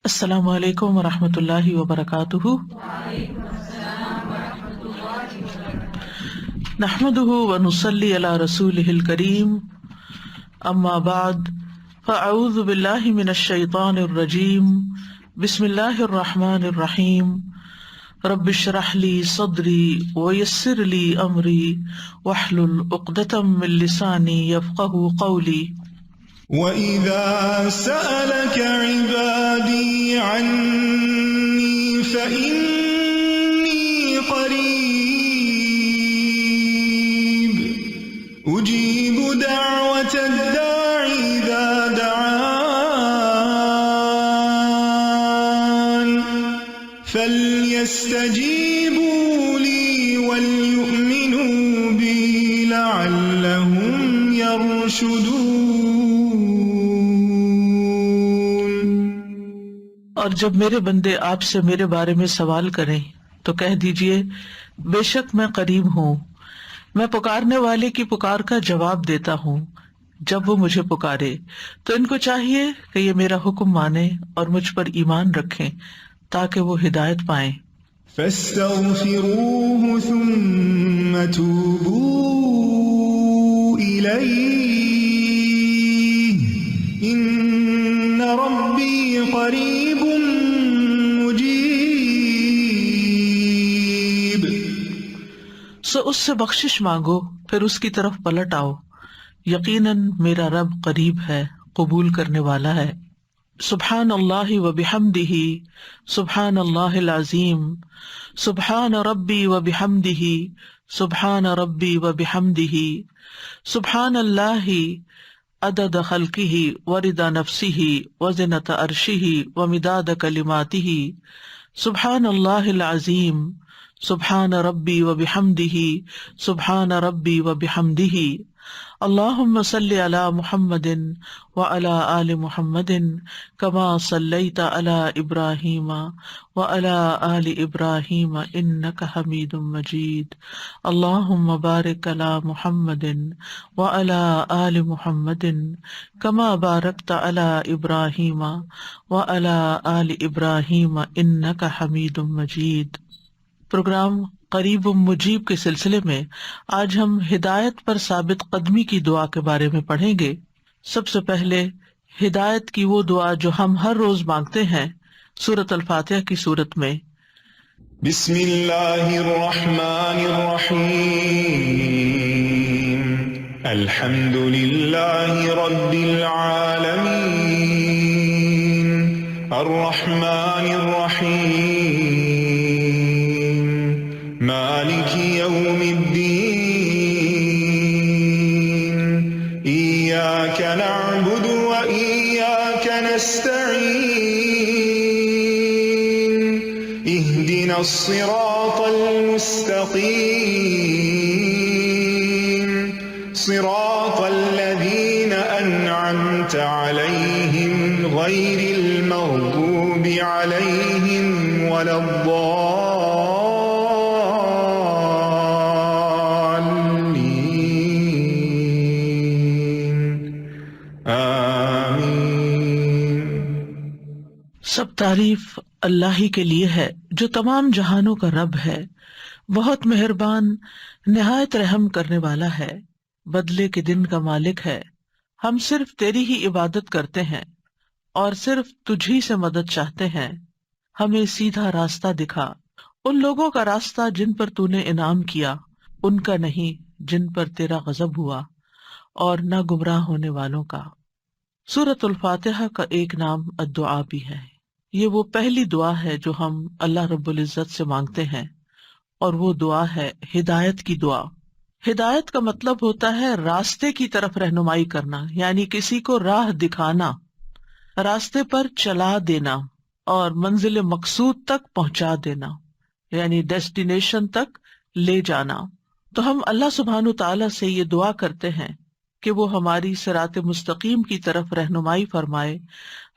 السلام علیکم ورحمۃ اللہ وبرکاتہ۔ نحمده ونصلی علی رسولہ الکریم، اما بعد فاعوذ باللہ من الشیطان الرجیم، بسم اللہ الرحمن الرحیم۔ رب اشرح لی صدری ویسر لی امری واحلل عقدۃ من لسانی یفقهوا قولی۔ وَإِذَا سَأَلَكَ عِبَادِي عَنِّي فَإِنِّي قَرِيبٌ أُجِيبُ دَعْوَةَ الدَّاعِ إِذَا دَعَانِ فَلْيَسْتَجِيبُوا لِي وَلْيُؤْمِنُوا بِي لَعَلَّهُمْ يَرْشُدُونَ۔ اور جب میرے بندے آپ سے میرے بارے میں سوال کریں تو کہہ دیجئے، بے شک میں قریب ہوں، میں پکارنے والے کی پکار کا جواب دیتا ہوں جب وہ مجھے پکارے۔ تو ان کو چاہیے کہ یہ میرا حکم مانیں اور مجھ پر ایمان رکھیں تاکہ وہ ہدایت پائیں۔ فاستغفروه ثم توبوا إليه إن ربي قريب مجيب۔ سو اس سے بخشش مانگو، پھر اس کی طرف پلٹ آؤ، یقیناً میرا رب قریب ہے، قبول کرنے والا ہے۔ سبحان اللہ وبحمدہ، سبحان اللہ العظیم، سبحان ربی وبحمدہ، سبحان ربی وبحمدہ، سبحان اللہ عدد خلقہ ورضا نفسہ وزنۃ عرشہ ومداد کلماتہ، سبحان اللہ العظیم، سبحان ربی وبحمدہ، سبحان ربی وبحمدہ۔ اللہم صلی علی محمد وعلی آل محمد کما صلیت علی ابراہیم وعلی آل ابراہیم انک حمید مجید۔ اللہم بارک علی محمد وعلی آل محمد کما بارکت علی ابراہیم وعلی آل ابراہیم انک حمید مجید۔ پروگرام قریب مجیب کے سلسلے میں آج ہم ہدایت پر ثابت قدمی کی دعا کے بارے میں پڑھیں گے۔ سب سے پہلے ہدایت کی وہ دعا جو ہم ہر روز مانگتے ہیں، سورۃ الفاتحہ کی صورت میں۔ بسم اللہ الرحمن الرحیم، الحمد للہ رب العالمین، الرحمن الرحیم، مالک یوم الدین، ایاک نعبد و ایاک نستعین، اہدنا الصراط المستقیم، صراط الذین انعمت علیہم غیر المغضوب علیہم ولا الضالین، آمین۔ سب تعریف اللہ ہی کے لیے ہے جو تمام جہانوں کا رب ہے، بہت مہربان، نہایت رحم کرنے والا ہے، بدلے کے دن کا مالک ہے۔ ہم صرف تیری ہی عبادت کرتے ہیں اور صرف تجھ ہی سے مدد چاہتے ہیں۔ ہمیں سیدھا راستہ دکھا، ان لوگوں کا راستہ جن پر تو نے انعام کیا، ان کا نہیں جن پر تیرا غضب ہوا، اور نہ گمراہ ہونے والوں کا۔ سورۃ الفاتحہ کا ایک نام الدعا بھی ہے۔ یہ وہ پہلی دعا ہے جو ہم اللہ رب العزت سے مانگتے ہیں، اور وہ دعا ہے ہدایت کی دعا۔ ہدایت کا مطلب ہوتا ہے راستے کی طرف رہنمائی کرنا، یعنی کسی کو راہ دکھانا، راستے پر چلا دینا اور منزل مقصود تک پہنچا دینا، یعنی ڈیسٹینیشن تک لے جانا۔ تو ہم اللہ سبحانہ تعالیٰ سے یہ دعا کرتے ہیں کہ وہ ہماری صراط مستقیم کی طرف رہنمائی فرمائے،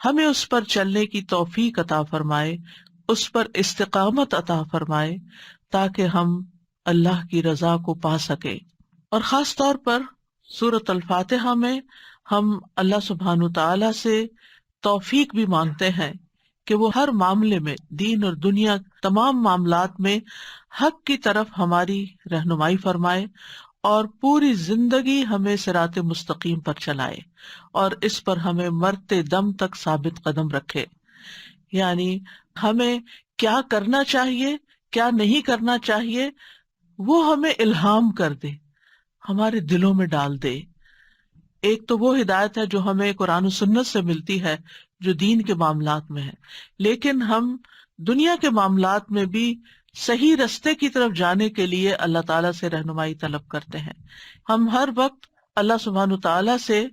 ہمیں اس پر چلنے کی توفیق عطا فرمائے، اس پر استقامت عطا فرمائے، تاکہ ہم اللہ کی رضا کو پا سکے۔ اور خاص طور پر سورۃ الفاتحہ میں ہم اللہ سبحانہ تعالیٰ سے توفیق بھی مانگتے ہیں کہ وہ ہر معاملے میں، دین اور دنیا تمام معاملات میں حق کی طرف ہماری رہنمائی فرمائے اور پوری زندگی ہمیں صراط مستقیم پر چلائے اور اس پر ہمیں مرتے دم تک ثابت قدم رکھے. یعنی ہمیں کیا کرنا چاہیے، کیا نہیں کرنا چاہیے، وہ ہمیں الہام کر دے، ہمارے دلوں میں ڈال دے. ایک تو وہ ہدایت ہے جو ہمیں قرآن و سنت سے ملتی ہے جو دین کے معاملات میں ہے، لیکن ہم دنیا کے معاملات میں بھی صحیح رستے کی طرف جانے کے لیے اللہ تعالیٰ سے رہنمائی طلب کرتے ہیں. ہم ہر وقت اللہ سبحانہ تعالیٰ سے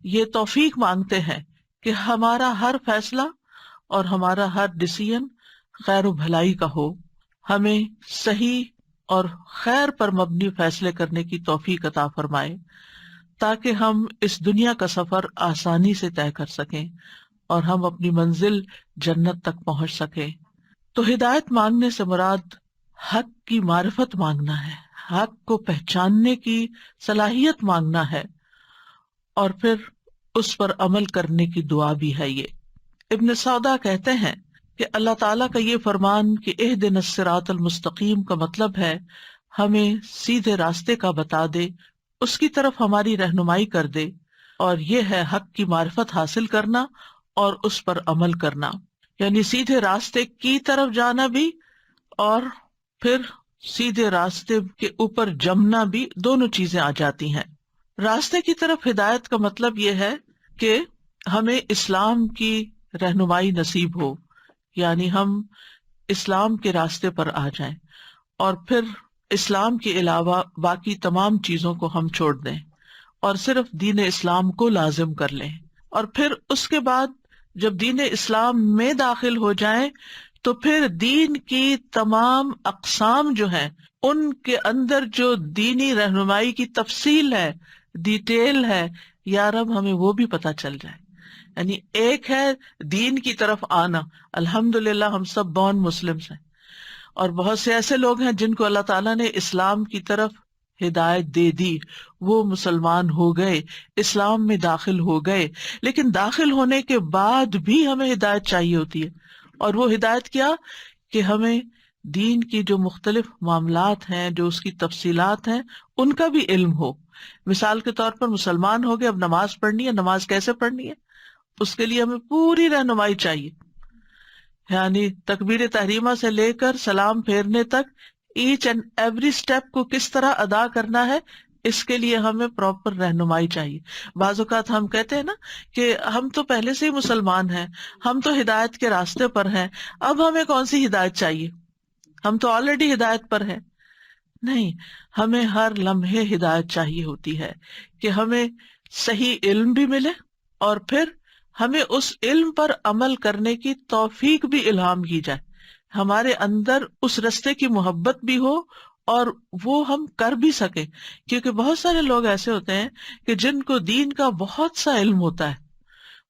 یہ توفیق مانگتے ہیں کہ ہمارا ہر فیصلہ اور ہمارا ہر ڈیسیژن خیر و بھلائی کا ہو، ہمیں صحیح اور خیر پر مبنی فیصلے کرنے کی توفیق عطا فرمائے تاکہ ہم اس دنیا کا سفر آسانی سے طے کر سکیں اور ہم اپنی منزل جنت تک پہنچ سکیں. تو ہدایت مانگنے سے مراد حق کی معرفت مانگنا ہے، حق کو پہچاننے کی صلاحیت مانگنا ہے اور پھر اس پر عمل کرنے کی دعا بھی ہے. یہ ابن سودا کہتے ہیں کہ اللہ تعالیٰ کا یہ فرمان کہ اہدنا الصراط المستقیم کا مطلب ہے ہمیں سیدھے راستے کا بتا دے، اس کی طرف ہماری رہنمائی کر دے، اور یہ ہے حق کی معرفت حاصل کرنا اور اس پر عمل کرنا. یعنی سیدھے راستے کی طرف جانا بھی اور پھر سیدھے راستے کے اوپر جمنا بھی، دونوں چیزیں آ جاتی ہیں. راستے کی طرف ہدایت کا مطلب یہ ہے کہ ہمیں اسلام کی رہنمائی نصیب ہو، یعنی ہم اسلام کے راستے پر آ جائیں اور پھر اسلام کے علاوہ باقی تمام چیزوں کو ہم چھوڑ دیں اور صرف دین اسلام کو لازم کر لیں. اور پھر اس کے بعد جب دین اسلام میں داخل ہو جائیں تو پھر دین کی تمام اقسام جو ہیں ان کے اندر جو دینی رہنمائی کی تفصیل ہے، ڈیٹیل ہے، یا رب ہمیں وہ بھی پتہ چل جائے. یعنی ایک ہے دین کی طرف آنا، الحمدللہ ہم سب بورن مسلمز ہیں، اور بہت سے ایسے لوگ ہیں جن کو اللہ تعالیٰ نے اسلام کی طرف ہدایت دے دی، وہ مسلمان ہو گئے، اسلام میں داخل ہو گئے. لیکن داخل ہونے کے بعد بھی ہمیں ہدایت چاہیے ہوتی ہے، اور وہ ہدایت کیا کہ ہمیں دین کی جو مختلف معاملات ہیں، جو اس کی تفصیلات ہیں، ان کا بھی علم ہو. مثال کے طور پر مسلمان ہو گئے، اب نماز پڑھنی ہے، نماز کیسے پڑھنی ہے، اس کے لیے ہمیں پوری رہنمائی چاہیے. یعنی تکبیر تحریمہ سے لے کر سلام پھیرنے تک ایچ اینڈ ایوری اسٹیپ کو کس طرح ادا کرنا ہے، اس کے لیے ہمیں پراپر رہنمائی چاہیے. بعض اوقات ہم کہتے ہیں نا کہ ہم تو پہلے سے ہی مسلمان ہیں، ہم تو ہدایت کے راستے پر ہیں، اب ہمیں کون سی ہدایت چاہیے، ہم تو آلریڈی ہدایت پر ہیں. نہیں، ہمیں ہر لمحے ہدایت چاہیے ہوتی ہے کہ ہمیں صحیح علم بھی ملے اور پھر ہمیں اس علم پر عمل کرنے کی توفیق بھی الہام کی جائے، ہمارے اندر اس رستے کی محبت بھی ہو اور وہ ہم کر بھی سکیں. کیونکہ بہت سارے لوگ ایسے ہوتے ہیں کہ جن کو دین کا بہت سا علم ہوتا ہے،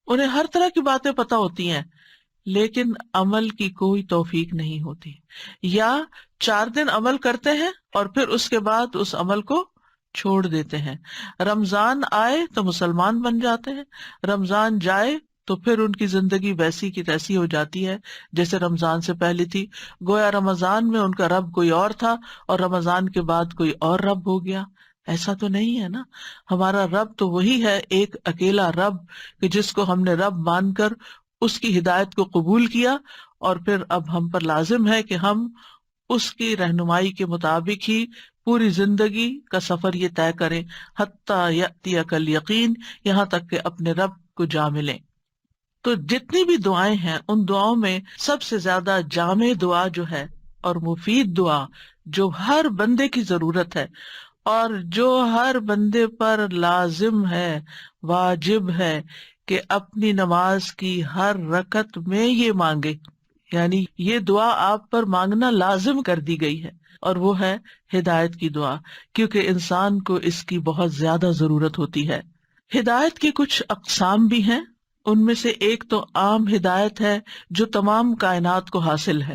انہیں ہر طرح کی باتیں پتہ ہوتی ہیں، لیکن عمل کی کوئی توفیق نہیں ہوتی، یا 4 دن عمل کرتے ہیں اور پھر اس کے بعد اس عمل کو چھوڑ دیتے ہیں. رمضان آئے تو مسلمان بن جاتے ہیں، رمضان جائے تو پھر ان کی زندگی ویسی کی تیسی ہو جاتی ہے جیسے رمضان سے پہلے تھی. گویا رمضان میں ان کا رب کوئی اور تھا اور رمضان کے بعد کوئی اور رب ہو گیا. ایسا تو نہیں ہے نا، ہمارا رب تو وہی ہے، ایک اکیلا رب کہ جس کو ہم نے رب مان کر اس کی ہدایت کو قبول کیا، اور پھر اب ہم پر لازم ہے کہ ہم اس کی رہنمائی کے مطابق ہی پوری زندگی کا سفر یہ طے کریں، حتیٰ یأتیک الیقین، یہاں تک کہ اپنے رب کو جا ملیں. تو جتنی بھی دعائیں ہیں ان دعاؤں میں سب سے زیادہ جامع دعا جو ہے اور مفید دعا جو ہر بندے کی ضرورت ہے اور جو ہر بندے پر لازم ہے، واجب ہے کہ اپنی نماز کی ہر رکعت میں یہ مانگے، یعنی یہ دعا آپ پر مانگنا لازم کر دی گئی ہے، اور وہ ہے ہدایت کی دعا، کیونکہ انسان کو اس کی بہت زیادہ ضرورت ہوتی ہے. ہدایت کی کچھ اقسام بھی ہیں، ان میں سے ایک تو عام ہدایت ہے جو تمام کائنات کو حاصل ہے،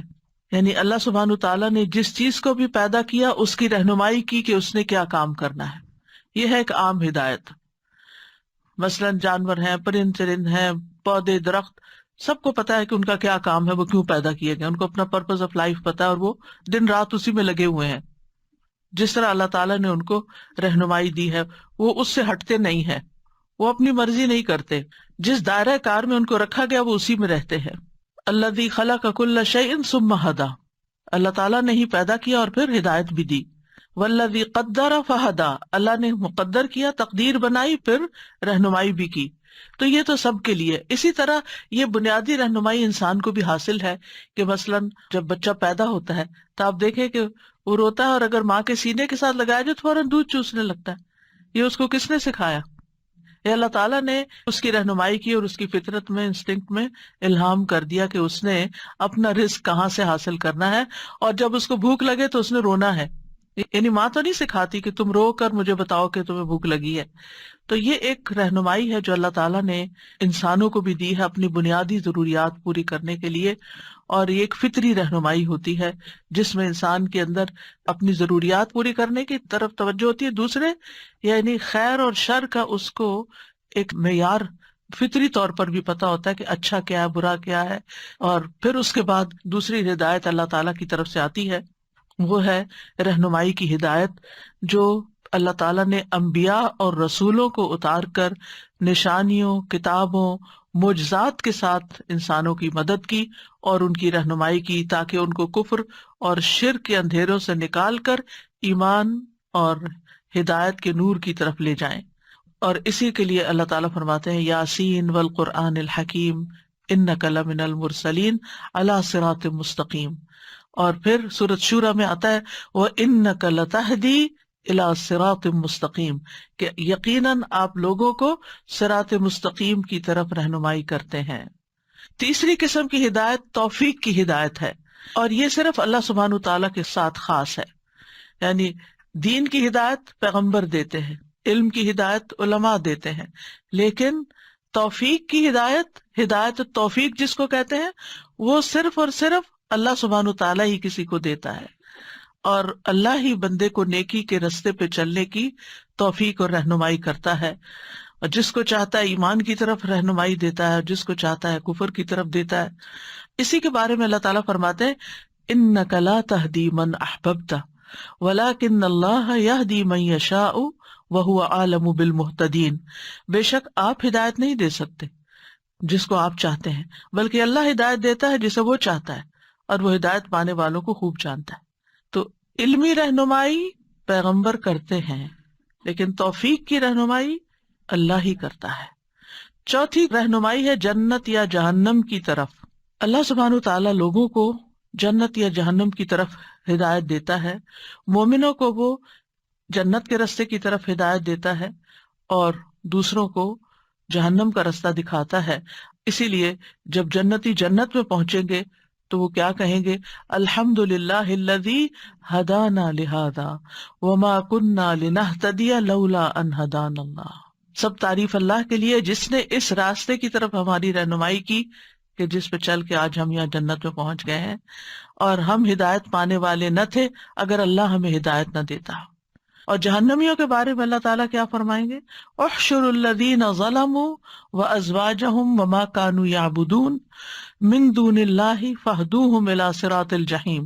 یعنی اللہ سبحانہ تعالیٰ نے جس چیز کو بھی پیدا کیا اس کی رہنمائی کی کہ اس نے کیا کام کرنا ہے. یہ ہے ایک عام ہدایت. مثلاً جانور ہیں، پرند چرند ہیں، پودے درخت، سب کو پتا ہے کہ ان کا کیا کام ہے، وہ کیوں پیدا کیے گئے، ان کو اپنا پرپز آف لائف پتا ہے، اور وہ دن رات اسی میں لگے ہوئے ہیں. جس طرح اللہ تعالیٰ نے ان کو رہنمائی دی ہے وہ اس سے ہٹتے نہیں ہیں، وہ اپنی مرضی نہیں کرتے، جس دائرہ کار میں ان کو رکھا گیا وہ اسی میں رہتے ہیں. الذی خلق کل شیء ثم ہدی، اللہ تعالیٰ نے ہی پیدا کیا اور پھر ہدایت بھی دی. والذی قدر فہدی، اللہ نے مقدر کیا، تقدیر بنائی، پھر رہنمائی بھی کی. تو یہ تو سب کے لیے. اسی طرح یہ بنیادی رہنمائی انسان کو بھی حاصل ہے کہ مثلاً جب بچہ پیدا ہوتا ہے تو آپ دیکھیں کہ وہ روتا ہے، اور اگر ماں کے سینے کے ساتھ لگایا جو فوراً دودھ چوسنے لگتا ہے. یہ اس کو کس نے سکھایا؟ یہ اللہ تعالیٰ نے اس کی رہنمائی کی اور اس کی فطرت میں، انسٹنکٹ میں الہام کر دیا کہ اس نے اپنا رزق کہاں سے حاصل کرنا ہے، اور جب اس کو بھوک لگے تو اس نے رونا ہے. یعنی ماں تو نہیں سکھاتی کہ تم رو کر مجھے بتاؤ کہ تمہیں بھوک لگی ہے. تو یہ ایک رہنمائی ہے جو اللہ تعالیٰ نے انسانوں کو بھی دی ہے اپنی بنیادی ضروریات پوری کرنے کے لیے، اور یہ ایک فطری رہنمائی ہوتی ہے جس میں انسان کے اندر اپنی ضروریات پوری کرنے کی طرف توجہ ہوتی ہے. دوسرے یعنی خیر اور شر کا اس کو ایک معیار فطری طور پر بھی پتا ہوتا ہے کہ اچھا کیا ہے، برا کیا ہے. اور پھر اس کے بعد دوسری ہدایت اللہ تعالیٰ کی طرف سے آتی ہے، وہ ہے رہنمائی کی ہدایت جو اللہ تعالیٰ نے انبیاء اور رسولوں کو اتار کر نشانیوں، کتابوں، معجزات کے ساتھ انسانوں کی مدد کی اور ان کی رہنمائی کی، تاکہ ان کو کفر اور شرک کے اندھیروں سے نکال کر ایمان اور ہدایت کے نور کی طرف لے جائیں. اور اسی کے لیے اللہ تعالیٰ فرماتے ہیں یاسین والقرآن الحکیم انک لمن المرسلین علی صراط مستقیم. اور پھر سورۃ شورى میں آتا ہے وَإِنَّكَ لَتَهْدِي إِلَىٰ صِرَاطٍ مستقیم، کہ یقیناً آپ لوگوں کو صراط مستقیم کی طرف رہنمائی کرتے ہیں. تیسری قسم کی ہدایت توفیق کی ہدایت ہے، اور یہ صرف اللہ سبحانہ تعالیٰ کے ساتھ خاص ہے. یعنی دین کی ہدایت پیغمبر دیتے ہیں، علم کی ہدایت علماء دیتے ہیں، لیکن توفیق کی ہدایت، ہدایت توفیق جس کو کہتے ہیں، وہ صرف اور صرف اللہ سبحانہ تعالیٰ ہی کسی کو دیتا ہے، اور اللہ ہی بندے کو نیکی کے رستے پہ چلنے کی توفیق اور رہنمائی کرتا ہے. اور جس کو چاہتا ہے ایمان کی طرف رہنمائی دیتا ہے، جس کو چاہتا ہے کفر کی طرف دیتا ہے. اسی کے بارے میں اللہ تعالیٰ فرماتے ہیں انک لا تہدی من احببت ولکن اللہ یہدی من یشاء وہو اعلم بالمہتدین. بے شک آپ ہدایت نہیں دے سکتے جس کو آپ چاہتے ہیں، بلکہ اللہ ہدایت دیتا ہے جسے وہ چاہتا ہے، اور وہ ہدایت پانے والوں کو خوب جانتا ہے. تو علمی رہنمائی پیغمبر کرتے ہیں، لیکن توفیق کی رہنمائی اللہ ہی کرتا ہے. چوتھی رہنمائی ہے جنت یا جہنم کی طرف. اللہ سبحانہ تعالیٰ لوگوں کو جنت یا جہنم کی طرف ہدایت دیتا ہے. مومنوں کو وہ جنت کے راستے کی طرف ہدایت دیتا ہے اور دوسروں کو جہنم کا راستہ دکھاتا ہے. اسی لیے جب جنتی جنت میں پہنچیں گے تو وہ کیا کہیں گے؟ الحمد للہ الذی ہدانا لہذا وما کننا لنہتدی لولا ان ہدانا اللہ. سب تعریف اللہ کے لیے جس نے اس راستے کی طرف ہماری رہنمائی کی کہ جس پہ چل کے آج ہم یہاں جنت میں پہنچ گئے ہیں، اور ہم ہدایت پانے والے نہ تھے اگر اللہ ہمیں ہدایت نہ دیتا. اور جہنمیوں کے بارے میں اللہ تعالیٰ کیا فرمائیں گے؟ احشر الذین ظلموا وازواجہم وما کانوا یعبدون من دون اللہ فاہدوہم الی صراط الجحیم.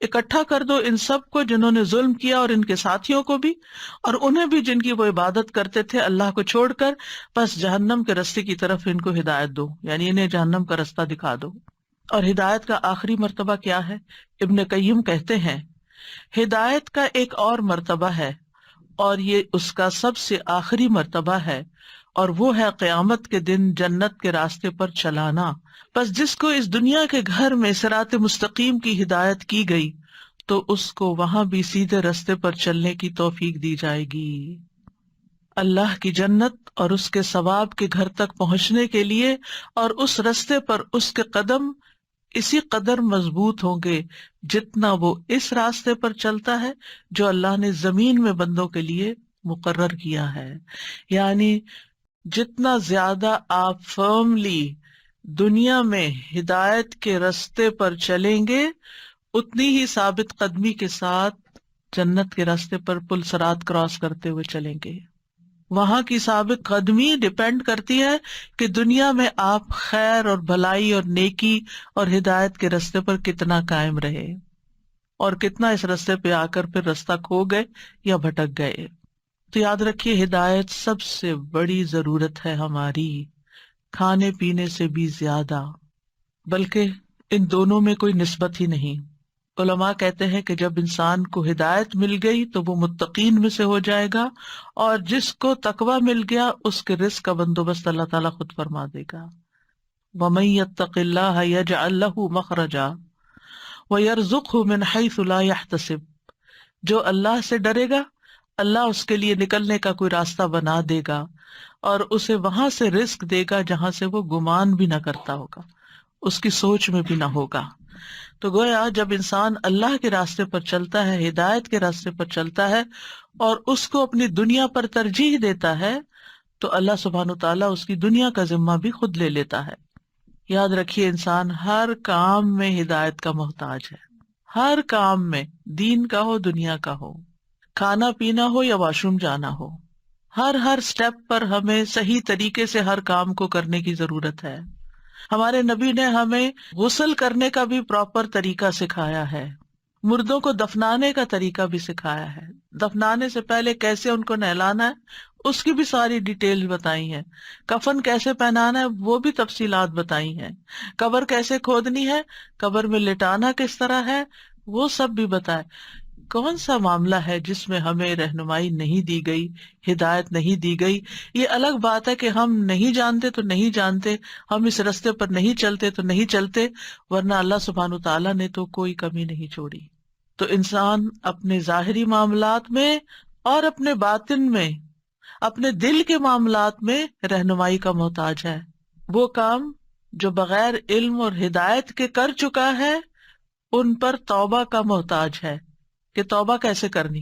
اکٹھا کر دو ان سب کو جنہوں نے ظلم کیا اور ان کے ساتھیوں کو بھی، اور انہیں بھی جن کی وہ عبادت کرتے تھے اللہ کو چھوڑ کر، بس جہنم کے راستے کی طرف ان کو ہدایت دو، یعنی انہیں جہنم کا راستہ دکھا دو. اور ہدایت کا آخری مرتبہ کیا ہے؟ ابن قیم کہتے ہیں ہدایت کا ایک اور مرتبہ ہے، اور یہ اس کا سب سے آخری مرتبہ ہے، اور وہ ہے قیامت کے دن جنت کے راستے پر چلانا. بس جس کو اس دنیا کے گھر میں صراط مستقیم کی ہدایت کی گئی تو اس کو وہاں بھی سیدھے راستے پر چلنے کی توفیق دی جائے گی. اللہ کی جنت اور اس کے ثواب کے گھر تک پہنچنے کے لیے اور اس راستے پر اس کے قدم اسی قدر مضبوط ہوں گے جتنا وہ اس راستے پر چلتا ہے جو اللہ نے زمین میں بندوں کے لیے مقرر کیا ہے. یعنی جتنا زیادہ آپ فرملی دنیا میں ہدایت کے راستے پر چلیں گے، اتنی ہی ثابت قدمی کے ساتھ جنت کے راستے پر پل صراط کراس کرتے ہوئے چلیں گے. وہاں کی ثابت قدمی ڈپینڈ کرتی ہے کہ دنیا میں آپ خیر اور بھلائی اور نیکی اور ہدایت کے راستے پر کتنا قائم رہے اور کتنا اس راستے پہ آ کر پھر راستہ کھو گئے یا بھٹک گئے. تو یاد رکھیے ہدایت سب سے بڑی ضرورت ہے ہماری، کھانے پینے سے بھی زیادہ، بلکہ ان دونوں میں کوئی نسبت ہی نہیں. علماء کہتے ہیں کہ جب انسان کو ہدایت مل گئی تو وہ متقین میں سے ہو جائے گا، اور جس کو تقوی مل گیا اس کے رزق کا بندوبست اللہ تعالیٰ خود فرما دے گا. وَمَن يَتَّقِ اللَّهَ يَجْعَل لَّهُ مَخْرَجًا وَيَرْزُقْهُ مِنْ حَيْثُ لَا يَحْتَسِبُ. جو اللہ سے ڈرے گا اللہ اس کے لیے نکلنے کا کوئی راستہ بنا دے گا اور اسے وہاں سے رزق دے گا جہاں سے وہ گمان بھی نہ کرتا ہوگا، اس کی سوچ میں بھی نہ ہوگا. تو گویا جب انسان اللہ کے راستے پر چلتا ہے، ہدایت کے راستے پر چلتا ہے اور اس کو اپنی دنیا پر ترجیح دیتا ہے تو اللہ سبحانہ وتعالیٰ اس کی دنیا کا ذمہ بھی خود لے لیتا ہے. یاد رکھیے انسان ہر کام میں ہدایت کا محتاج ہے، ہر کام میں، دین کا ہو دنیا کا ہو، کھانا پینا ہو یا واش روم جانا ہو، ہر سٹیپ پر ہمیں صحیح طریقے سے ہر کام کو کرنے کی ضرورت ہے. ہمارے نبی نے ہمیں غسل کرنے کا بھی پراپر طریقہ سکھایا ہے، مردوں کو دفنانے کا طریقہ بھی سکھایا ہے، دفنانے سے پہلے کیسے ان کو نہلانا ہے اس کی بھی ساری ڈیٹیل بتائی ہیں، کفن کیسے پہنانا ہے وہ بھی تفصیلات بتائی ہیں، قبر کیسے کھودنی ہے، قبر میں لٹانا کس طرح ہے وہ سب بھی بتائے. کون سا معاملہ ہے جس میں ہمیں رہنمائی نہیں دی گئی، ہدایت نہیں دی گئی؟ یہ الگ بات ہے کہ ہم نہیں جانتے تو نہیں جانتے، ہم اس راستے پر نہیں چلتے تو نہیں چلتے، ورنہ اللہ سبحانہ تعالیٰ نے تو کوئی کمی نہیں چھوڑی. تو انسان اپنے ظاہری معاملات میں اور اپنے باطن میں، اپنے دل کے معاملات میں رہنمائی کا محتاج ہے. وہ کام جو بغیر علم اور ہدایت کے کر چکا ہے ان پر توبہ کا محتاج ہے کہ توبہ کیسے کرنی.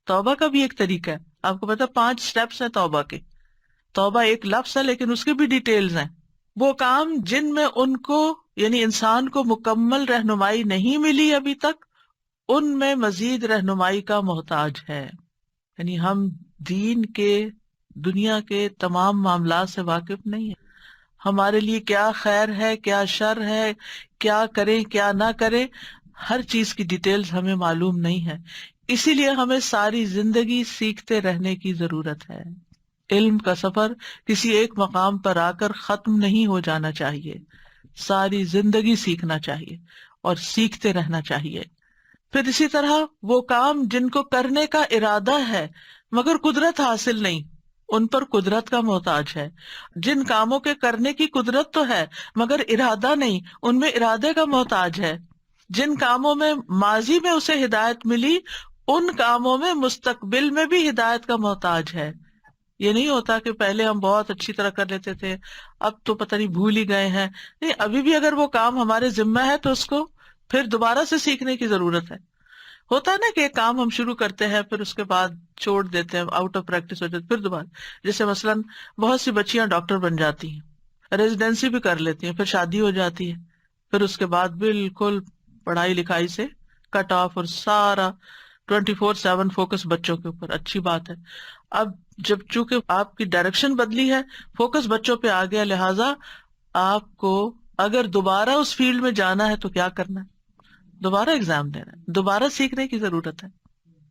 توبہ کا بھی ایک طریقہ ہے، آپ کو پتا 5 سٹیپس ہیں توبہ کے. توبہ ایک لفظ ہے لیکن اس کی بھی ڈیٹیلز ہیں. وہ کام جن میں ان کو یعنی انسان کو مکمل رہنمائی نہیں ملی ابھی تک، ان میں مزید رہنمائی کا محتاج ہے. یعنی ہم دین کے، دنیا کے تمام معاملات سے واقف نہیں ہیں. ہمارے لیے کیا خیر ہے، کیا شر ہے، کیا کریں کیا نہ کریں، ہر چیز کی ڈیٹیلز ہمیں معلوم نہیں ہے. اسی لیے ہمیں ساری زندگی سیکھتے رہنے کی ضرورت ہے. علم کا سفر کسی ایک مقام پر آ کر ختم نہیں ہو جانا چاہیے، ساری زندگی سیکھنا چاہیے اور سیکھتے رہنا چاہیے. پھر اسی طرح وہ کام جن کو کرنے کا ارادہ ہے مگر قدرت حاصل نہیں، ان پر قدرت کا محتاج ہے. جن کاموں کے کرنے کی قدرت تو ہے مگر ارادہ نہیں، ان میں ارادے کا محتاج ہے. جن کاموں میں ماضی میں اسے ہدایت ملی ان کاموں میں مستقبل میں بھی ہدایت کا محتاج ہے. یہ نہیں ہوتا کہ پہلے ہم بہت اچھی طرح کر لیتے تھے اب تو پتہ نہیں بھول ہی گئے ہیں. نہیں، ابھی بھی اگر وہ کام ہمارے ذمہ ہے تو اس کو پھر دوبارہ سے سیکھنے کی ضرورت ہے. ہوتا ہے نا کہ ایک کام ہم شروع کرتے ہیں پھر اس کے بعد چھوڑ دیتے ہیں، آؤٹ آف پریکٹس ہو جاتے پھر دوبارہ. جیسے مثلاً بہت سی بچیاں ڈاکٹر بن جاتی ہیں، ریزیڈینسی بھی کر لیتی ہیں، پھر شادی ہو جاتی ہے، پھر اس کے بعد بالکل پڑھائی لکھائی سے کٹ آف اور سارا 24/7 فوکس بچوں کے اوپر. اچھی بات ہے. اب جب چونکہ آپ کی ڈائریکشن بدلی ہے، فوکس بچوں پہ آ گیا، لہٰذا آپ کو اگر دوبارہ اس فیلڈ میں جانا ہے تو کیا کرنا ہے؟ دوبارہ ایگزام دینا ہے، دوبارہ سیکھنے کی ضرورت ہے.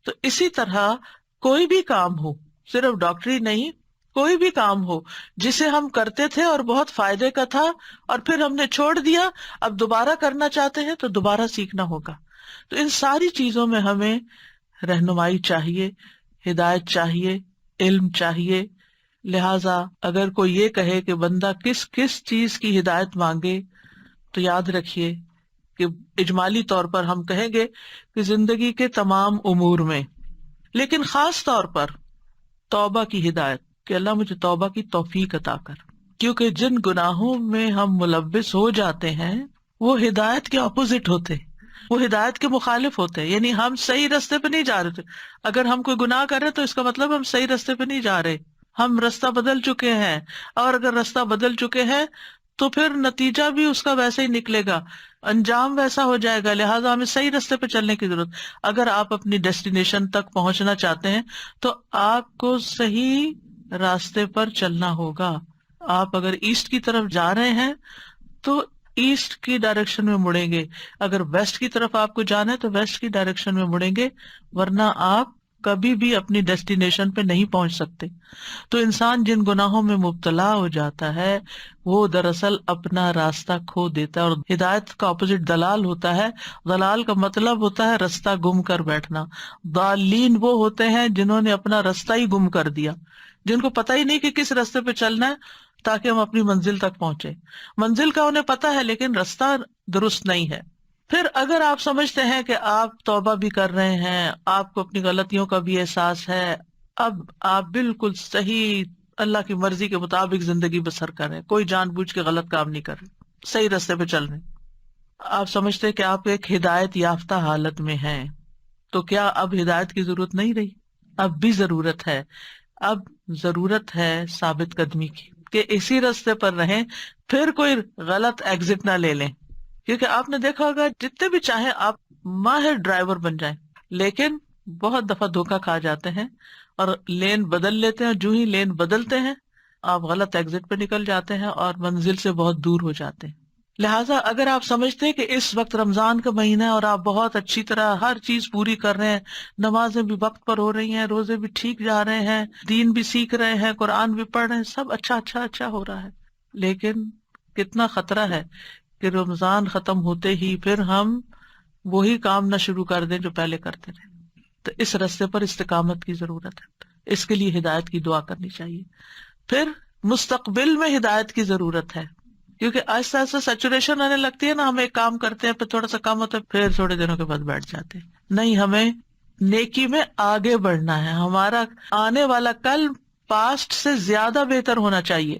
تو اسی طرح کوئی بھی کام ہو، صرف ڈاکٹری نہیں، کوئی بھی کام ہو جسے ہم کرتے تھے اور بہت فائدے کا تھا اور پھر ہم نے چھوڑ دیا، اب دوبارہ کرنا چاہتے ہیں تو دوبارہ سیکھنا ہوگا. تو ان ساری چیزوں میں ہمیں رہنمائی چاہیے، ہدایت چاہیے، علم چاہیے. لہذا اگر کوئی یہ کہے کہ بندہ کس کس چیز کی ہدایت مانگے تو یاد رکھیے کہ اجمالی طور پر ہم کہیں گے کہ زندگی کے تمام امور میں، لیکن خاص طور پر توبہ کی ہدایت کہ اللہ مجھے توبہ کی توفیق عطا کر. کیونکہ جن گناہوں میں ہم ملوث ہو جاتے ہیں وہ ہدایت کے اپوزٹ ہوتے، وہ ہدایت کے مخالف ہوتے، یعنی ہم صحیح راستے پہ نہیں جا رہے تھے. اگر ہم کوئی گناہ کر رہے تو اس کا مطلب ہم صحیح راستے پہ نہیں جا رہے، ہم راستہ بدل چکے ہیں. اور اگر راستہ بدل چکے ہیں تو پھر نتیجہ بھی اس کا ویسے ہی نکلے گا، انجام ویسا ہو جائے گا. لہٰذا ہمیں صحیح راستے پہ چلنے کی ضرورت. اگر آپ اپنی ڈیسٹینیشن تک پہنچنا چاہتے ہیں تو آپ کو صحیح راستے پر چلنا ہوگا. آپ اگر ایسٹ کی طرف جا رہے ہیں تو ایسٹ کی ڈائریکشن میں مڑیں گے، اگر ویسٹ کی طرف آپ کو جانا ہے تو ویسٹ کی ڈائریکشن میں مڑیں گے، ورنہ آپ کبھی بھی اپنی ڈیسٹینیشن پہ نہیں پہنچ سکتے. تو انسان جن گناہوں میں مبتلا ہو جاتا ہے وہ دراصل اپنا راستہ کھو دیتا ہے. اور ہدایت کا اپوزٹ دلال ہوتا ہے. دلال کا مطلب ہوتا ہے راستہ گم کر بیٹھنا. ضالین وہ ہوتے ہیں جنہوں نے اپنا راستہ ہی گم کر دیا، جن کو پتہ ہی نہیں کہ کس راستے پہ چلنا ہے تاکہ ہم اپنی منزل تک پہنچے. منزل کا انہیں پتہ ہے لیکن راستہ درست نہیں ہے. پھر اگر آپ سمجھتے ہیں کہ آپ توبہ بھی کر رہے ہیں، آپ کو اپنی غلطیوں کا بھی احساس ہے، اب آپ بالکل صحیح اللہ کی مرضی کے مطابق زندگی بسر کر رہے ہیں، کوئی جان بوجھ کے غلط کام نہیں کر رہے، صحیح راستے پہ چل رہے ہیں، آپ سمجھتے ہیں کہ آپ ایک ہدایت یافتہ حالت میں ہیں، تو کیا اب ہدایت کی ضرورت نہیں رہی؟ اب بھی ضرورت ہے. اب ضرورت ہے ثابت قدمی کی کہ اسی راستے پر رہیں، پھر کوئی غلط ایگزٹ نہ لے لیں. کیونکہ آپ نے دیکھا ہوگا جتنے بھی چاہیں آپ ماہر ڈرائیور بن جائیں، لیکن بہت دفعہ دھوکا کھا جاتے ہیں اور لین بدل لیتے ہیں. جو ہی لین بدلتے ہیں آپ غلط ایگزٹ پہ نکل جاتے ہیں اور منزل سے بہت دور ہو جاتے ہیں. لہٰذا اگر آپ سمجھتے ہیں کہ اس وقت رمضان کا مہینہ ہے اور آپ بہت اچھی طرح ہر چیز پوری کر رہے ہیں، نمازیں بھی وقت پر ہو رہی ہیں، روزے بھی ٹھیک جا رہے ہیں، دین بھی سیکھ رہے ہیں، قرآن بھی پڑھ رہے ہیں، سب اچھا ہو رہا ہے، لیکن کتنا خطرہ ہے کہ رمضان ختم ہوتے ہی پھر ہم وہی کام نہ شروع کر دیں جو پہلے کرتے رہے. تو اس راستے پر استقامت کی ضرورت ہے، اس کے لیے ہدایت کی دعا کرنی چاہیے. پھر مستقبل میں ہدایت کی ضرورت ہے، کیونکہ آہستہ آہستہ سیچوریشن آنے لگتی ہے نا. ہم ایک کام کرتے ہیں پھر تھوڑا سا کم ہوتا ہے، پھر تھوڑے دنوں کے بعد بیٹھ جاتے ہیں. نہیں، ہمیں نیکی میں آگے بڑھنا ہے، ہمارا آنے والا کل پاسٹ سے زیادہ بہتر ہونا چاہیے.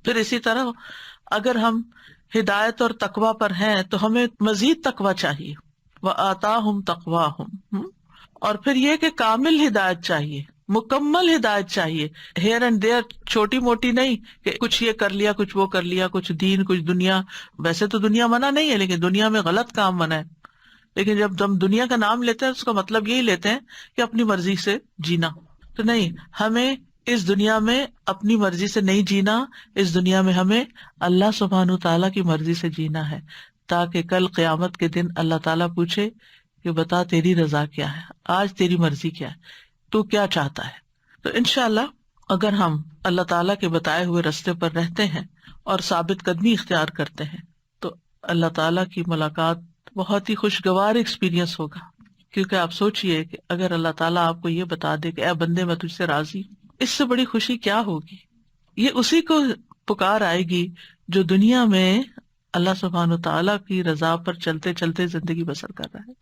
پھر اسی طرح اگر ہم ہدایت اور تقوی پر ہیں تو ہمیں مزید تقوی چاہیے. وَآتَاهُمْ تَقْوَاهُمْ. اور پھر یہ کہ کامل ہدایت چاہیے، مکمل ہدایت چاہیے. ہیئر اینڈ دیئر، چھوٹی موٹی نہیں کہ کچھ یہ کر لیا کچھ وہ کر لیا، کچھ دین کچھ دنیا. ویسے تو دنیا منع نہیں ہے لیکن دنیا میں غلط کام منع ہے. لیکن جب ہم دنیا کا نام لیتے ہیں اس کا مطلب یہی لیتے ہیں کہ اپنی مرضی سے جینا. تو نہیں، ہمیں اس دنیا میں اپنی مرضی سے نہیں جینا، اس دنیا میں ہمیں اللہ سبحانہ تعالیٰ کی مرضی سے جینا ہے، تاکہ کل قیامت کے دن اللہ تعالیٰ پوچھے کہ بتا تیری رضا کیا ہے، آج تیری مرضی کیا ہے، تو کیا چاہتا ہے. تو انشاءاللہ اگر ہم اللہ تعالیٰ کے بتائے ہوئے راستے پر رہتے ہیں اور ثابت قدمی اختیار کرتے ہیں تو اللہ تعالیٰ کی ملاقات بہت ہی خوشگوار ایکسپیرینس ہوگا. کیونکہ آپ سوچئے کہ اگر اللہ تعالیٰ آپ کو یہ بتا دے کہ اے بندے میں تجھ سے راضی، اس سے بڑی خوشی کیا ہوگی. یہ اسی کو پکار آئے گی جو دنیا میں اللہ سبحانہ تعالیٰ کی رضا پر چلتے چلتے زندگی بسر کر رہا ہے.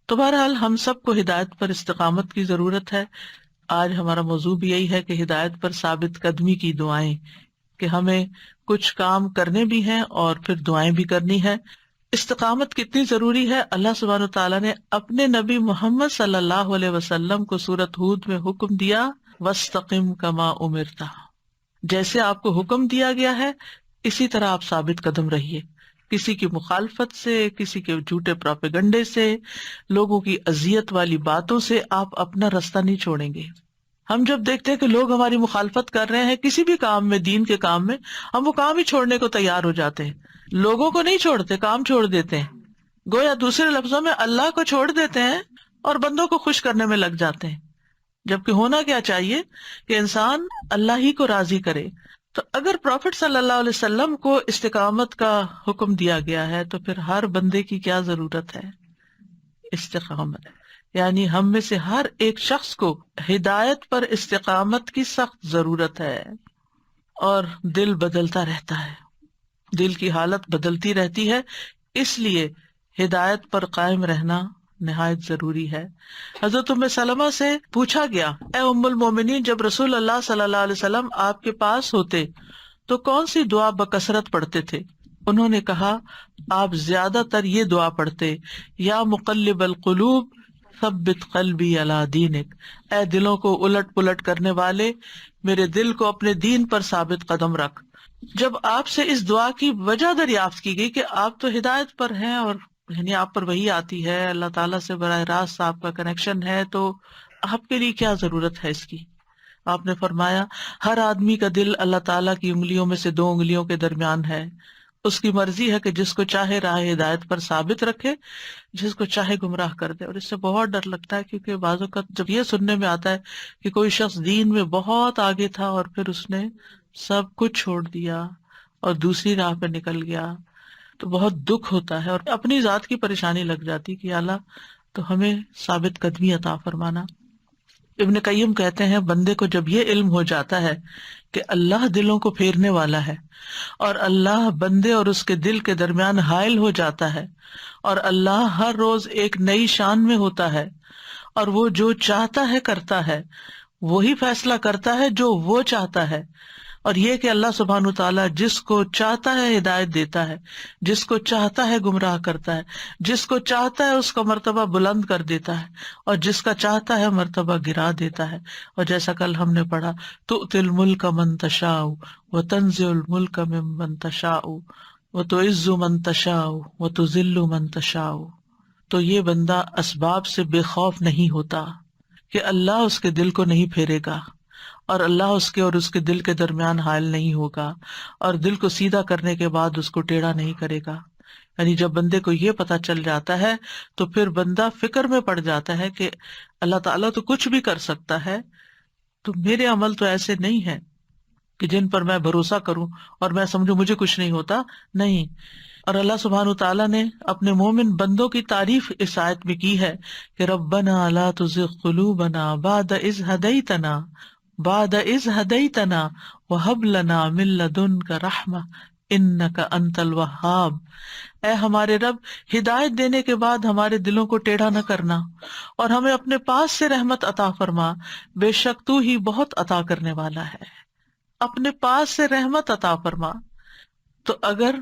تو بہرحال ہم سب کو ہدایت پر استقامت کی ضرورت ہے. آج ہمارا موضوع بھی یہی ہے کہ ہدایت پر ثابت قدمی کی دعائیں، کہ ہمیں کچھ کام کرنے بھی ہیں اور پھر دعائیں بھی کرنی ہے. استقامت کتنی ضروری ہے، اللہ سبحانہ تعالیٰ نے اپنے نبی محمد صلی اللہ علیہ وسلم کو سورۃ ہود میں حکم دیا، وَاسْتَقِمْ كَمَا أُمِرْتَ. جیسے آپ کو حکم دیا گیا ہے اسی طرح آپ ثابت قدم رہیے. کسی کی مخالفت سے، کسی کے جھوٹے پروپیگنڈے سے، لوگوں کی اذیت والی باتوں سے آپ اپنا راستہ نہیں چھوڑیں گے. ہم جب دیکھتے ہیں کہ لوگ ہماری مخالفت کر رہے ہیں کسی بھی کام میں، دین کے کام میں، ہم وہ کام ہی چھوڑنے کو تیار ہو جاتے ہیں. لوگوں کو نہیں چھوڑتے، کام چھوڑ دیتے ہیں. گویا دوسرے لفظوں میں اللہ کو چھوڑ دیتے ہیں اور بندوں کو خوش کرنے میں لگ جاتے ہیں. جبکہ ہونا کیا چاہیے کہ انسان اللہ ہی کو راضی کرے. تو اگر پروفٹ صلی اللہ علیہ وسلم کو استقامت کا حکم دیا گیا ہے تو پھر ہر بندے کی کیا ضرورت ہے؟ استقامت. یعنی ہم میں سے ہر ایک شخص کو ہدایت پر استقامت کی سخت ضرورت ہے. اور دل بدلتا رہتا ہے، دل کی حالت بدلتی رہتی ہے، اس لیے ہدایت پر قائم رہنا نہایت ضروری ہے. حضرت ام سلمہ سے پوچھا گیا، اے ام المومنین، جب رسول اللہ صلی اللہ علیہ وسلم آپ کے پاس ہوتے تو کون سی دعا بکثرت پڑھتے تھے؟ انہوں نے کہا، آپ زیادہ تر یہ دعا پڑھتے، یا مقلب القلوب ثبت قلبی علی دینک. اے دلوں کو الٹ پلٹ کرنے والے، میرے دل کو اپنے دین پر ثابت قدم رکھ. جب آپ سے اس دعا کی وجہ دریافت کی گئی کہ آپ تو ہدایت پر ہیں اور یعنی آپ پر وحی آتی ہے، اللہ تعالیٰ سے براہ راست آپ کا کنیکشن ہے، تو آپ کے لیے کیا ضرورت ہے اس کی؟ آپ نے فرمایا ہر آدمی کا دل اللہ تعالیٰ کی انگلیوں میں سے 2 انگلیوں کے درمیان ہے، اس کی مرضی ہے کہ جس کو چاہے راہ ہدایت پر ثابت رکھے، جس کو چاہے گمراہ کر دے۔ اور اس سے بہت ڈر لگتا ہے، کیونکہ بعض اوقات جب یہ سننے میں آتا ہے کہ کوئی شخص دین میں بہت آگے تھا اور پھر اس نے سب کچھ چھوڑ دیا اور دوسری راہ پہ نکل گیا، تو بہت دکھ ہوتا ہے اور اپنی ذات کی پریشانی لگ جاتی کہ اللہ تو ہمیں ثابت قدمی عطا فرمانا۔ ابن قیم کہتے ہیں بندے کو جب یہ علم ہو جاتا ہے کہ اللہ دلوں کو پھیرنے والا ہے اور اللہ بندے اور اس کے دل کے درمیان حائل ہو جاتا ہے، اور اللہ ہر روز ایک نئی شان میں ہوتا ہے، اور وہ جو چاہتا ہے کرتا ہے، وہی فیصلہ کرتا ہے جو وہ چاہتا ہے، اور یہ کہ اللہ سبحانہ تعالیٰ جس کو چاہتا ہے ہدایت دیتا ہے، جس کو چاہتا ہے گمراہ کرتا ہے، جس کو چاہتا ہے اس کا مرتبہ بلند کر دیتا ہے، اور جس کا چاہتا ہے مرتبہ گرا دیتا ہے۔ اور جیسا کل ہم نے پڑھا تؤتی الملک من تشاء وتنزع الملک ممن تشاء وتعز من تشاء وتذل من تشاء۔ تو یہ بندہ اسباب سے بے خوف نہیں ہوتا کہ اللہ اس کے دل کو نہیں پھیرے گا، اور اللہ اس کے اور اس کے دل کے درمیان حائل نہیں ہوگا، اور دل کو سیدھا کرنے کے بعد اس کو ٹیڑھا نہیں کرے گا۔ یعنی جب بندے کو یہ پتا چل جاتا ہے تو پھر بندہ فکر میں پڑ جاتا ہے کہ اللہ تعالیٰ تو کچھ بھی کر سکتا ہے، تو میرے عمل تو ایسے نہیں ہے کہ جن پر میں بھروسہ کروں اور میں سمجھوں مجھے کچھ نہیں ہوتا، نہیں۔ اور اللہ سبحانہ تعالیٰ نے اپنے مومن بندوں کی تعریف اس آیت میں کی ہے کہ ربنا لا تزغ قلوبنا بعد اذ ہدیتنا وہب لنا من لدنک رحمہ انک انت الوہاب۔ اے ہمارے رب، ہدایت دینے کے بعد ہمارے دلوں کو ٹیڑھا نہ کرنا، اور ہمیں اپنے پاس سے رحمت عطا فرما، بے شک تو ہی بہت عطا کرنے والا ہے۔ اپنے پاس سے رحمت عطا فرما۔ تو اگر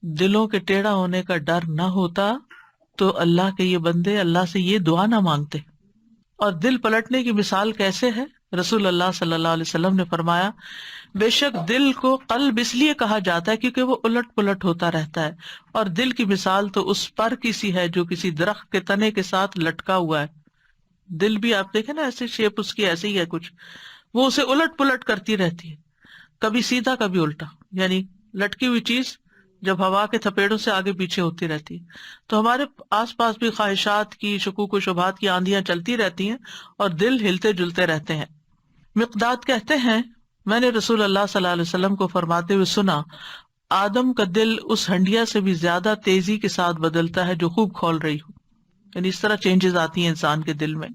دلوں کے ٹیڑھا ہونے کا ڈر نہ ہوتا تو اللہ کے یہ بندے اللہ سے یہ دعا نہ مانگتے۔ اور دل پلٹنے کی مثال کیسے ہے؟ رسول اللہ صلی اللہ علیہ وسلم نے فرمایا بے شک دل کو قلب اس لیے کہا جاتا ہے کیونکہ وہ الٹ پلٹ ہوتا رہتا ہے، اور دل کی مثال تو اس پر کسی ہے جو کسی درخت کے تنے کے ساتھ لٹکا ہوا ہے۔ دل بھی آپ دیکھیں نا، ایسی شیپ اس کی ایسی ہی ہے کچھ، وہ اسے الٹ پلٹ کرتی رہتی ہے، کبھی سیدھا کبھی الٹا، یعنی لٹکی ہوئی چیز جب ہوا کے تھپیڑوں سے آگے پیچھے ہوتی رہتی ہے۔ تو ہمارے آس پاس بھی خواہشات کی، شکوک و شبہات کی آندیاں چلتی رہتی ہیں اور دل ہلتے جلتے رہتے ہیں۔ مقداد کہتے ہیں میں نے رسول اللہ صلی اللہ علیہ وسلم کو فرماتے ہوئے سنا، آدم کا دل اس ہنڈیا سے بھی زیادہ تیزی کے ساتھ بدلتا ہے جو خوب کھول رہی ہو، یعنی اس طرح چینجز آتی ہیں انسان کے دل میں۔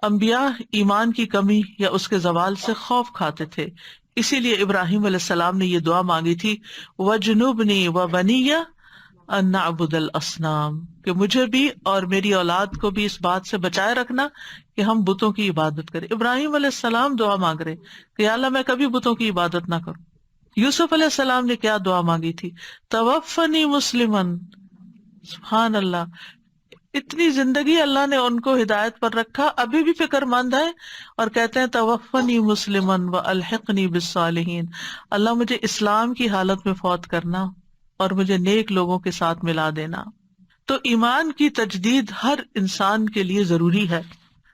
انبیاء ایمان کی کمی یا اس کے زوال سے خوف کھاتے تھے، اسی لیے ابراہیم علیہ السلام نے یہ دعا مانگی تھی وَجْنُبْنِي وَبَنِيَّ أَن نَعْبُدَ الْأَصْنَامَ، کہ مجھے بھی اور میری اولاد کو بھی اس بات سے بچائے رکھنا کہ ہم بتوں کی عبادت کریں۔ ابراہیم علیہ السلام دعا مانگ رہے کہ یا اللہ میں کبھی بتوں کی عبادت نہ کروں۔ یوسف علیہ السلام نے کیا دعا مانگی تھی؟ توفنی مسلمن، سبحان اللہ، اتنی زندگی اللہ نے ان کو ہدایت پر رکھا، ابھی بھی فکر مند ہے اور کہتے ہیں توفنی مسلمن والحقنی بالصالحین، اللہ مجھے اسلام کی حالت میں فوت کرنا اور مجھے نیک لوگوں کے ساتھ ملا دینا۔ تو ایمان کی تجدید ہر انسان کے لیے ضروری ہے۔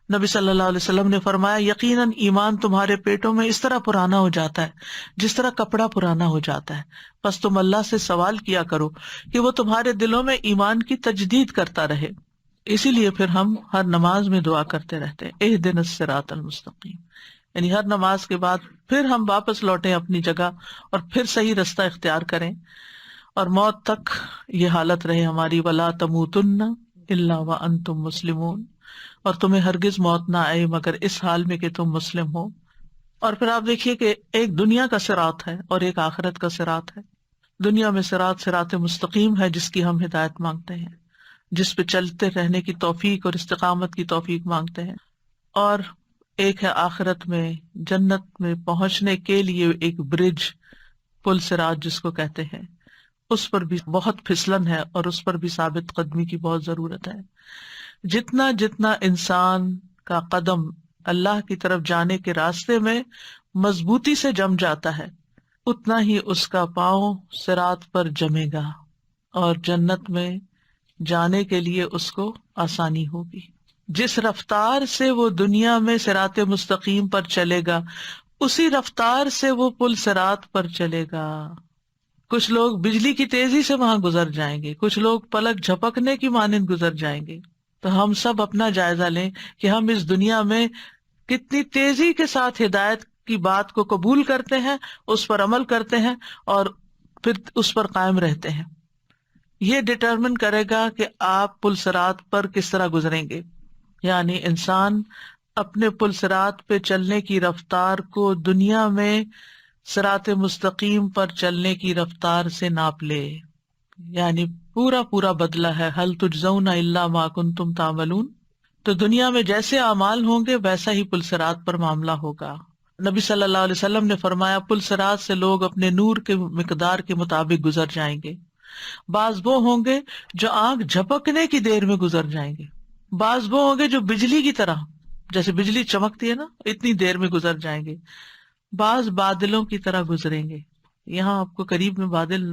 نبی صلی اللہ علیہ وسلم نے فرمایا یقیناً ایمان تمہارے پیٹوں میں اس طرح پرانا ہو جاتا ہے جس طرح کپڑا پرانا ہو جاتا ہے، بس تم اللہ سے سوال کیا کرو کہ وہ تمہارے دلوں میں ایمان کی تجدید کرتا رہے۔ اسی لیے پھر ہم ہر نماز میں دعا کرتے رہتے ہیں اہدنا الصراط المستقیم، یعنی ہر نماز کے بعد پھر ہم واپس لوٹیں اپنی جگہ اور پھر صحیح رستہ اختیار کریں، اور موت تک یہ حالت رہے ہماری ولا تموتن الا وانتم مسلمون، اور تمہیں ہرگز موت نہ آئے مگر اس حال میں کہ تم مسلم ہو۔ اور پھر آپ دیکھیے کہ ایک دنیا کا صراط ہے اور ایک آخرت کا صراط ہے۔ دنیا میں صراط مستقیم ہے جس کی ہم ہدایت مانگتے ہیں، جس پہ چلتے رہنے کی توفیق اور استقامت کی توفیق مانگتے ہیں، اور ایک ہے آخرت میں جنت میں پہنچنے کے لیے ایک برج، پل صراط جس کو کہتے ہیں، اس پر بھی بہت پھسلن ہے اور اس پر بھی ثابت قدمی کی بہت ضرورت ہے۔ جتنا جتنا انسان کا قدم اللہ کی طرف جانے کے راستے میں مضبوطی سے جم جاتا ہے، اتنا ہی اس کا پاؤں صراط پر جمے گا اور جنت میں جانے کے لیے اس کو آسانی ہوگی۔ جس رفتار سے وہ دنیا میں صراط مستقیم پر چلے گا اسی رفتار سے وہ پل صراط پر چلے گا. کچھ لوگ بجلی کی تیزی سے وہاں گزر جائیں گے، کچھ لوگ پلک جھپکنے کی مانند گزر جائیں گے. تو ہم سب اپنا جائزہ لیں کہ ہم اس دنیا میں کتنی تیزی کے ساتھ ہدایت کی بات کو قبول کرتے ہیں، اس پر عمل کرتے ہیں اور پھر اس پر قائم رہتے ہیں. یہ ڈٹرمن کرے گا کہ آپ پل صراط پر کس طرح گزریں گے. یعنی انسان اپنے پل صراط پہ چلنے کی رفتار کو دنیا میں صراط مستقیم پر چلنے کی رفتار سے ناپ لے. یعنی پورا پورا بدلہ ہے. هل تجزون الا ما کنتم تعملون. تو دنیا میں جیسے اعمال ہوں گے ویسا ہی پل صراط پر معاملہ ہوگا. نبی صلی اللہ علیہ وسلم نے فرمایا پل صراط سے لوگ اپنے نور کے مقدار کے مطابق گزر جائیں گے. بعض وہ ہوں گے جو آنکھ جھپکنے کی دیر میں گزر جائیں گے، بعض وہ ہوں گے جو بجلی کی طرح، جیسے بجلی چمکتی ہے نا اتنی دیر میں گزر جائیں گے، بعض بادلوں کی طرح گزریں گے. یہاں آپ کو قریب میں بادل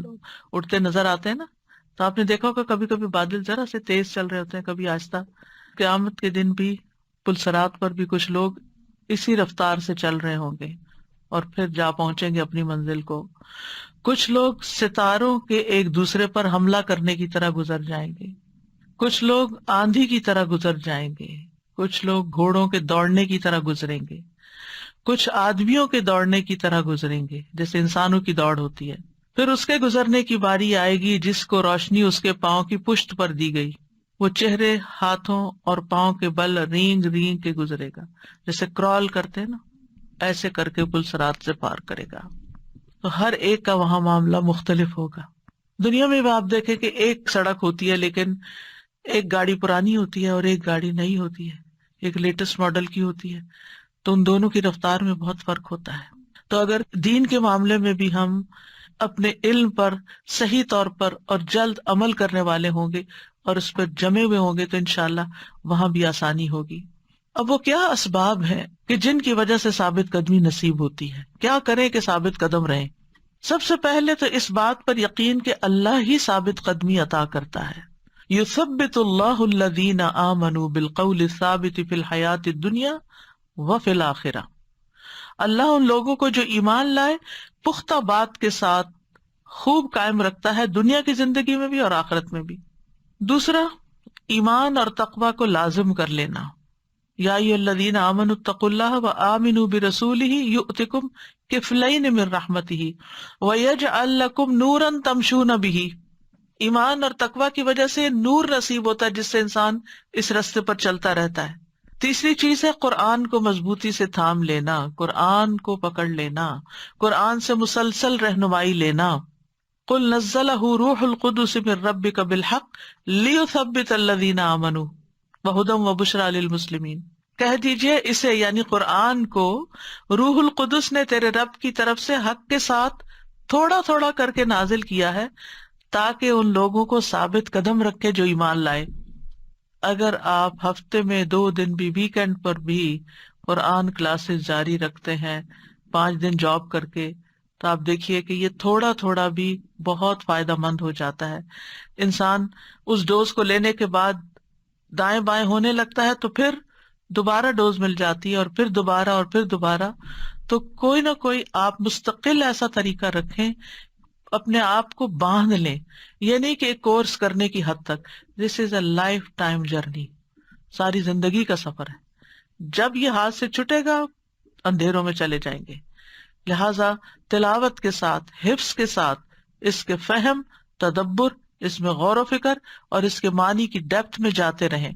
اڑتے نظر آتے ہیں نا، تو آپ نے دیکھا ہوگا کبھی کبھی بادل ذرا سے تیز چل رہے ہوتے ہیں، کبھی آہستہ. قیامت کے دن بھی پل صراط پر بھی کچھ لوگ اسی رفتار سے چل رہے ہوں گے اور پھر جا پہنچیں گے اپنی منزل کو. کچھ لوگ ستاروں کے ایک دوسرے پر حملہ کرنے کی طرح گزر جائیں گے، کچھ لوگ آندھی کی طرح گزر جائیں گے، کچھ لوگ گھوڑوں کے دوڑنے کی طرح گزریں گے، کچھ آدمیوں کے دوڑنے کی طرح گزریں گے جیسے انسانوں کی دوڑ ہوتی ہے. پھر اس کے گزرنے کی باری آئے گی جس کو روشنی اس کے پاؤں کی پشت پر دی گئی، وہ چہرے، ہاتھوں اور پاؤں کے بل رینگ رینگ کے گزرے گا، جیسے کرال کرتے ہیں نا ایسے کر کے پل صراط سے پار کرے گا. تو ہر ایک کا وہاں معاملہ مختلف ہوگا. دنیا میں بھی آپ دیکھیں کہ ایک سڑک ہوتی ہے لیکن ایک گاڑی پرانی ہوتی ہے اور ایک گاڑی نئی ہوتی ہے، ایک لیٹسٹ ماڈل کی ہوتی ہے، تو ان دونوں کی رفتار میں بہت فرق ہوتا ہے. تو اگر دین کے معاملے میں بھی ہم اپنے علم پر صحیح طور پر اور جلد عمل کرنے والے ہوں گے اور اس پر جمے ہوئے ہوں گے تو انشاءاللہ وہاں بھی آسانی ہوگی. اب وہ کیا اسباب ہیں کہ جن کی وجہ سے ثابت قدمی نصیب ہوتی ہے؟ کیا کریں کہ ثابت قدم رہیں؟ سب سے پہلے تو اس بات پر یقین کہ اللہ ہی ثابت قدمی عطا کرتا ہے. یثبت اللہ الذین آمنوا بالقول الثابت فی الحیات الدنیا وفی الآخرہ. اللہ ان لوگوں کو جو ایمان لائے پختہ بات کے ساتھ خوب قائم رکھتا ہے دنیا کی زندگی میں بھی اور آخرت میں بھی. دوسرا، ایمان اور تقوی کو لازم کر لینا. یا ایھا الذین آمنوا اتقوا اللہ وآمنوا برسولہ یؤتکم کفلین من رحمتہ ویجعل لکم نورا تمشون بہ. ایمان اور تقوی کی وجہ سے نور نصیب ہوتا ہے جس سے انسان اس راستے پر چلتا رہتا ہے. تیسری چیز ہے قرآن کو مضبوطی سے تھام لینا، قرآن کو پکڑ لینا، قرآن سے مسلسل رہنمائی لینا. قل نزلہ روح القدس من ربک بالحق لیثبت الذین آمنوا وہدی وبشریٰ للمسلمین. کہہ دیجئے اسے یعنی قرآن کو روح القدس نے تیرے رب کی طرف سے حق کے ساتھ تھوڑا تھوڑا کر کے نازل کیا ہے تاکہ ان لوگوں کو ثابت قدم رکھے جو ایمان لائے. اگر آپ ہفتے میں 2 دن بھی ویکینڈ پر بھی قرآن کلاسز جاری رکھتے ہیں 5 دن جاب کر کے، تو آپ دیکھیے کہ یہ تھوڑا تھوڑا بھی بہت فائدہ مند ہو جاتا ہے. انسان اس ڈوز کو لینے کے بعد دائیں بائیں ہونے لگتا ہے تو پھر دوبارہ ڈوز مل جاتی ہے اور پھر دوبارہ اور پھر دوبارہ. تو کوئی نہ کوئی آپ مستقل ایسا طریقہ رکھیں، اپنے آپ کو باندھ لیں. یہ نہیں کہ ایک کورس کرنے کی حد تک. دس از اے لائف ٹائم جرنی، ساری زندگی کا سفر ہے. جب یہ ہاتھ سے چھٹے گا اندھیروں میں چلے جائیں گے. لہذا تلاوت کے ساتھ، حفظ کے ساتھ، اس کے فہم، تدبر، اس میں غور و فکر اور اس کے معنی کی ڈیپتھ میں جاتے رہیں.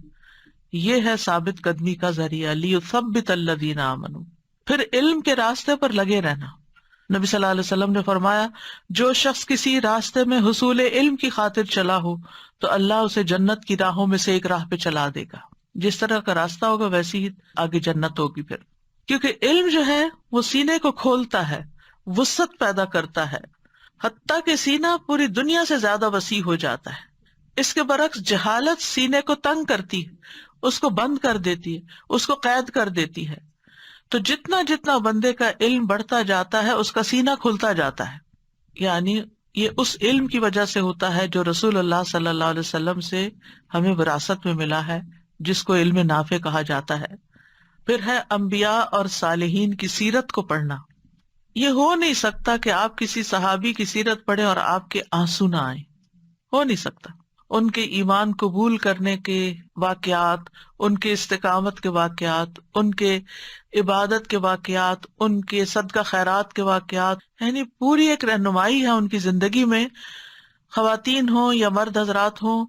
یہ ہے ثابت قدمی کا ذریعہ. لیثبت الذین آمنوا. پھر علم کے راستے پر لگے رہنا. نبی صلی اللہ علیہ وسلم نے فرمایا جو شخص کسی راستے میں حصول علم کی خاطر چلا ہو تو اللہ اسے جنت کی راہوں میں سے ایک راہ پہ چلا دے گا. جس طرح کا راستہ ہوگا ویسی ہی آگے جنت ہوگی. پھر کیونکہ علم جو ہے وہ سینے کو کھولتا ہے، وسعت پیدا کرتا ہے، حتیٰ کہ سینہ پوری دنیا سے زیادہ وسیع ہو جاتا ہے. اس کے برعکس جہالت سینے کو تنگ کرتی ہے، اس کو بند کر دیتی ہے، اس کو قید کر دیتی ہے. تو جتنا جتنا بندے کا علم بڑھتا جاتا ہے اس کا سینہ کھلتا جاتا ہے. یعنی یہ اس علم کی وجہ سے ہوتا ہے جو رسول اللہ صلی اللہ علیہ وسلم سے ہمیں وراثت میں ملا ہے، جس کو علم نافع کہا جاتا ہے. پھر ہے انبیاء اور صالحین کی سیرت کو پڑھنا. یہ ہو نہیں سکتا کہ آپ کسی صحابی کی سیرت پڑھیں اور آپ کے آنسو نہ آئیں، ہو نہیں سکتا. ان کے ایمان قبول کرنے کے واقعات، ان کے استقامت کے واقعات، ان کے عبادت کے واقعات، ان کے صدقہ خیرات کے واقعات، یعنی پوری ایک رہنمائی ہے ان کی زندگی میں. خواتین ہوں یا مرد حضرات ہوں،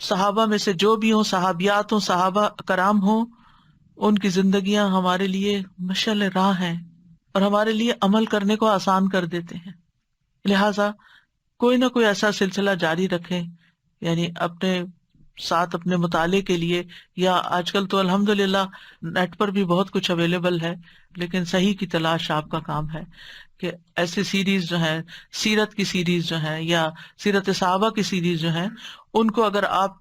صحابہ میں سے جو بھی ہوں، صحابیات ہوں، صحابہ کرام ہوں، ان کی زندگیاں ہمارے لیے مشعل راہ ہیں اور ہمارے لیے عمل کرنے کو آسان کر دیتے ہیں. لہٰذا کوئی نہ کوئی ایسا سلسلہ جاری رکھیں، یعنی اپنے ساتھ اپنے مطالعے کے لیے، یا آج کل تو الحمدللہ نیٹ پر بھی بہت کچھ اویلیبل ہے، لیکن صحیح کی تلاش آپ کا کام ہے کہ ایسی سیریز جو ہیں، سیرت کی سیریز جو ہیں یا سیرت صحابہ کی سیریز جو ہیں، ان کو اگر آپ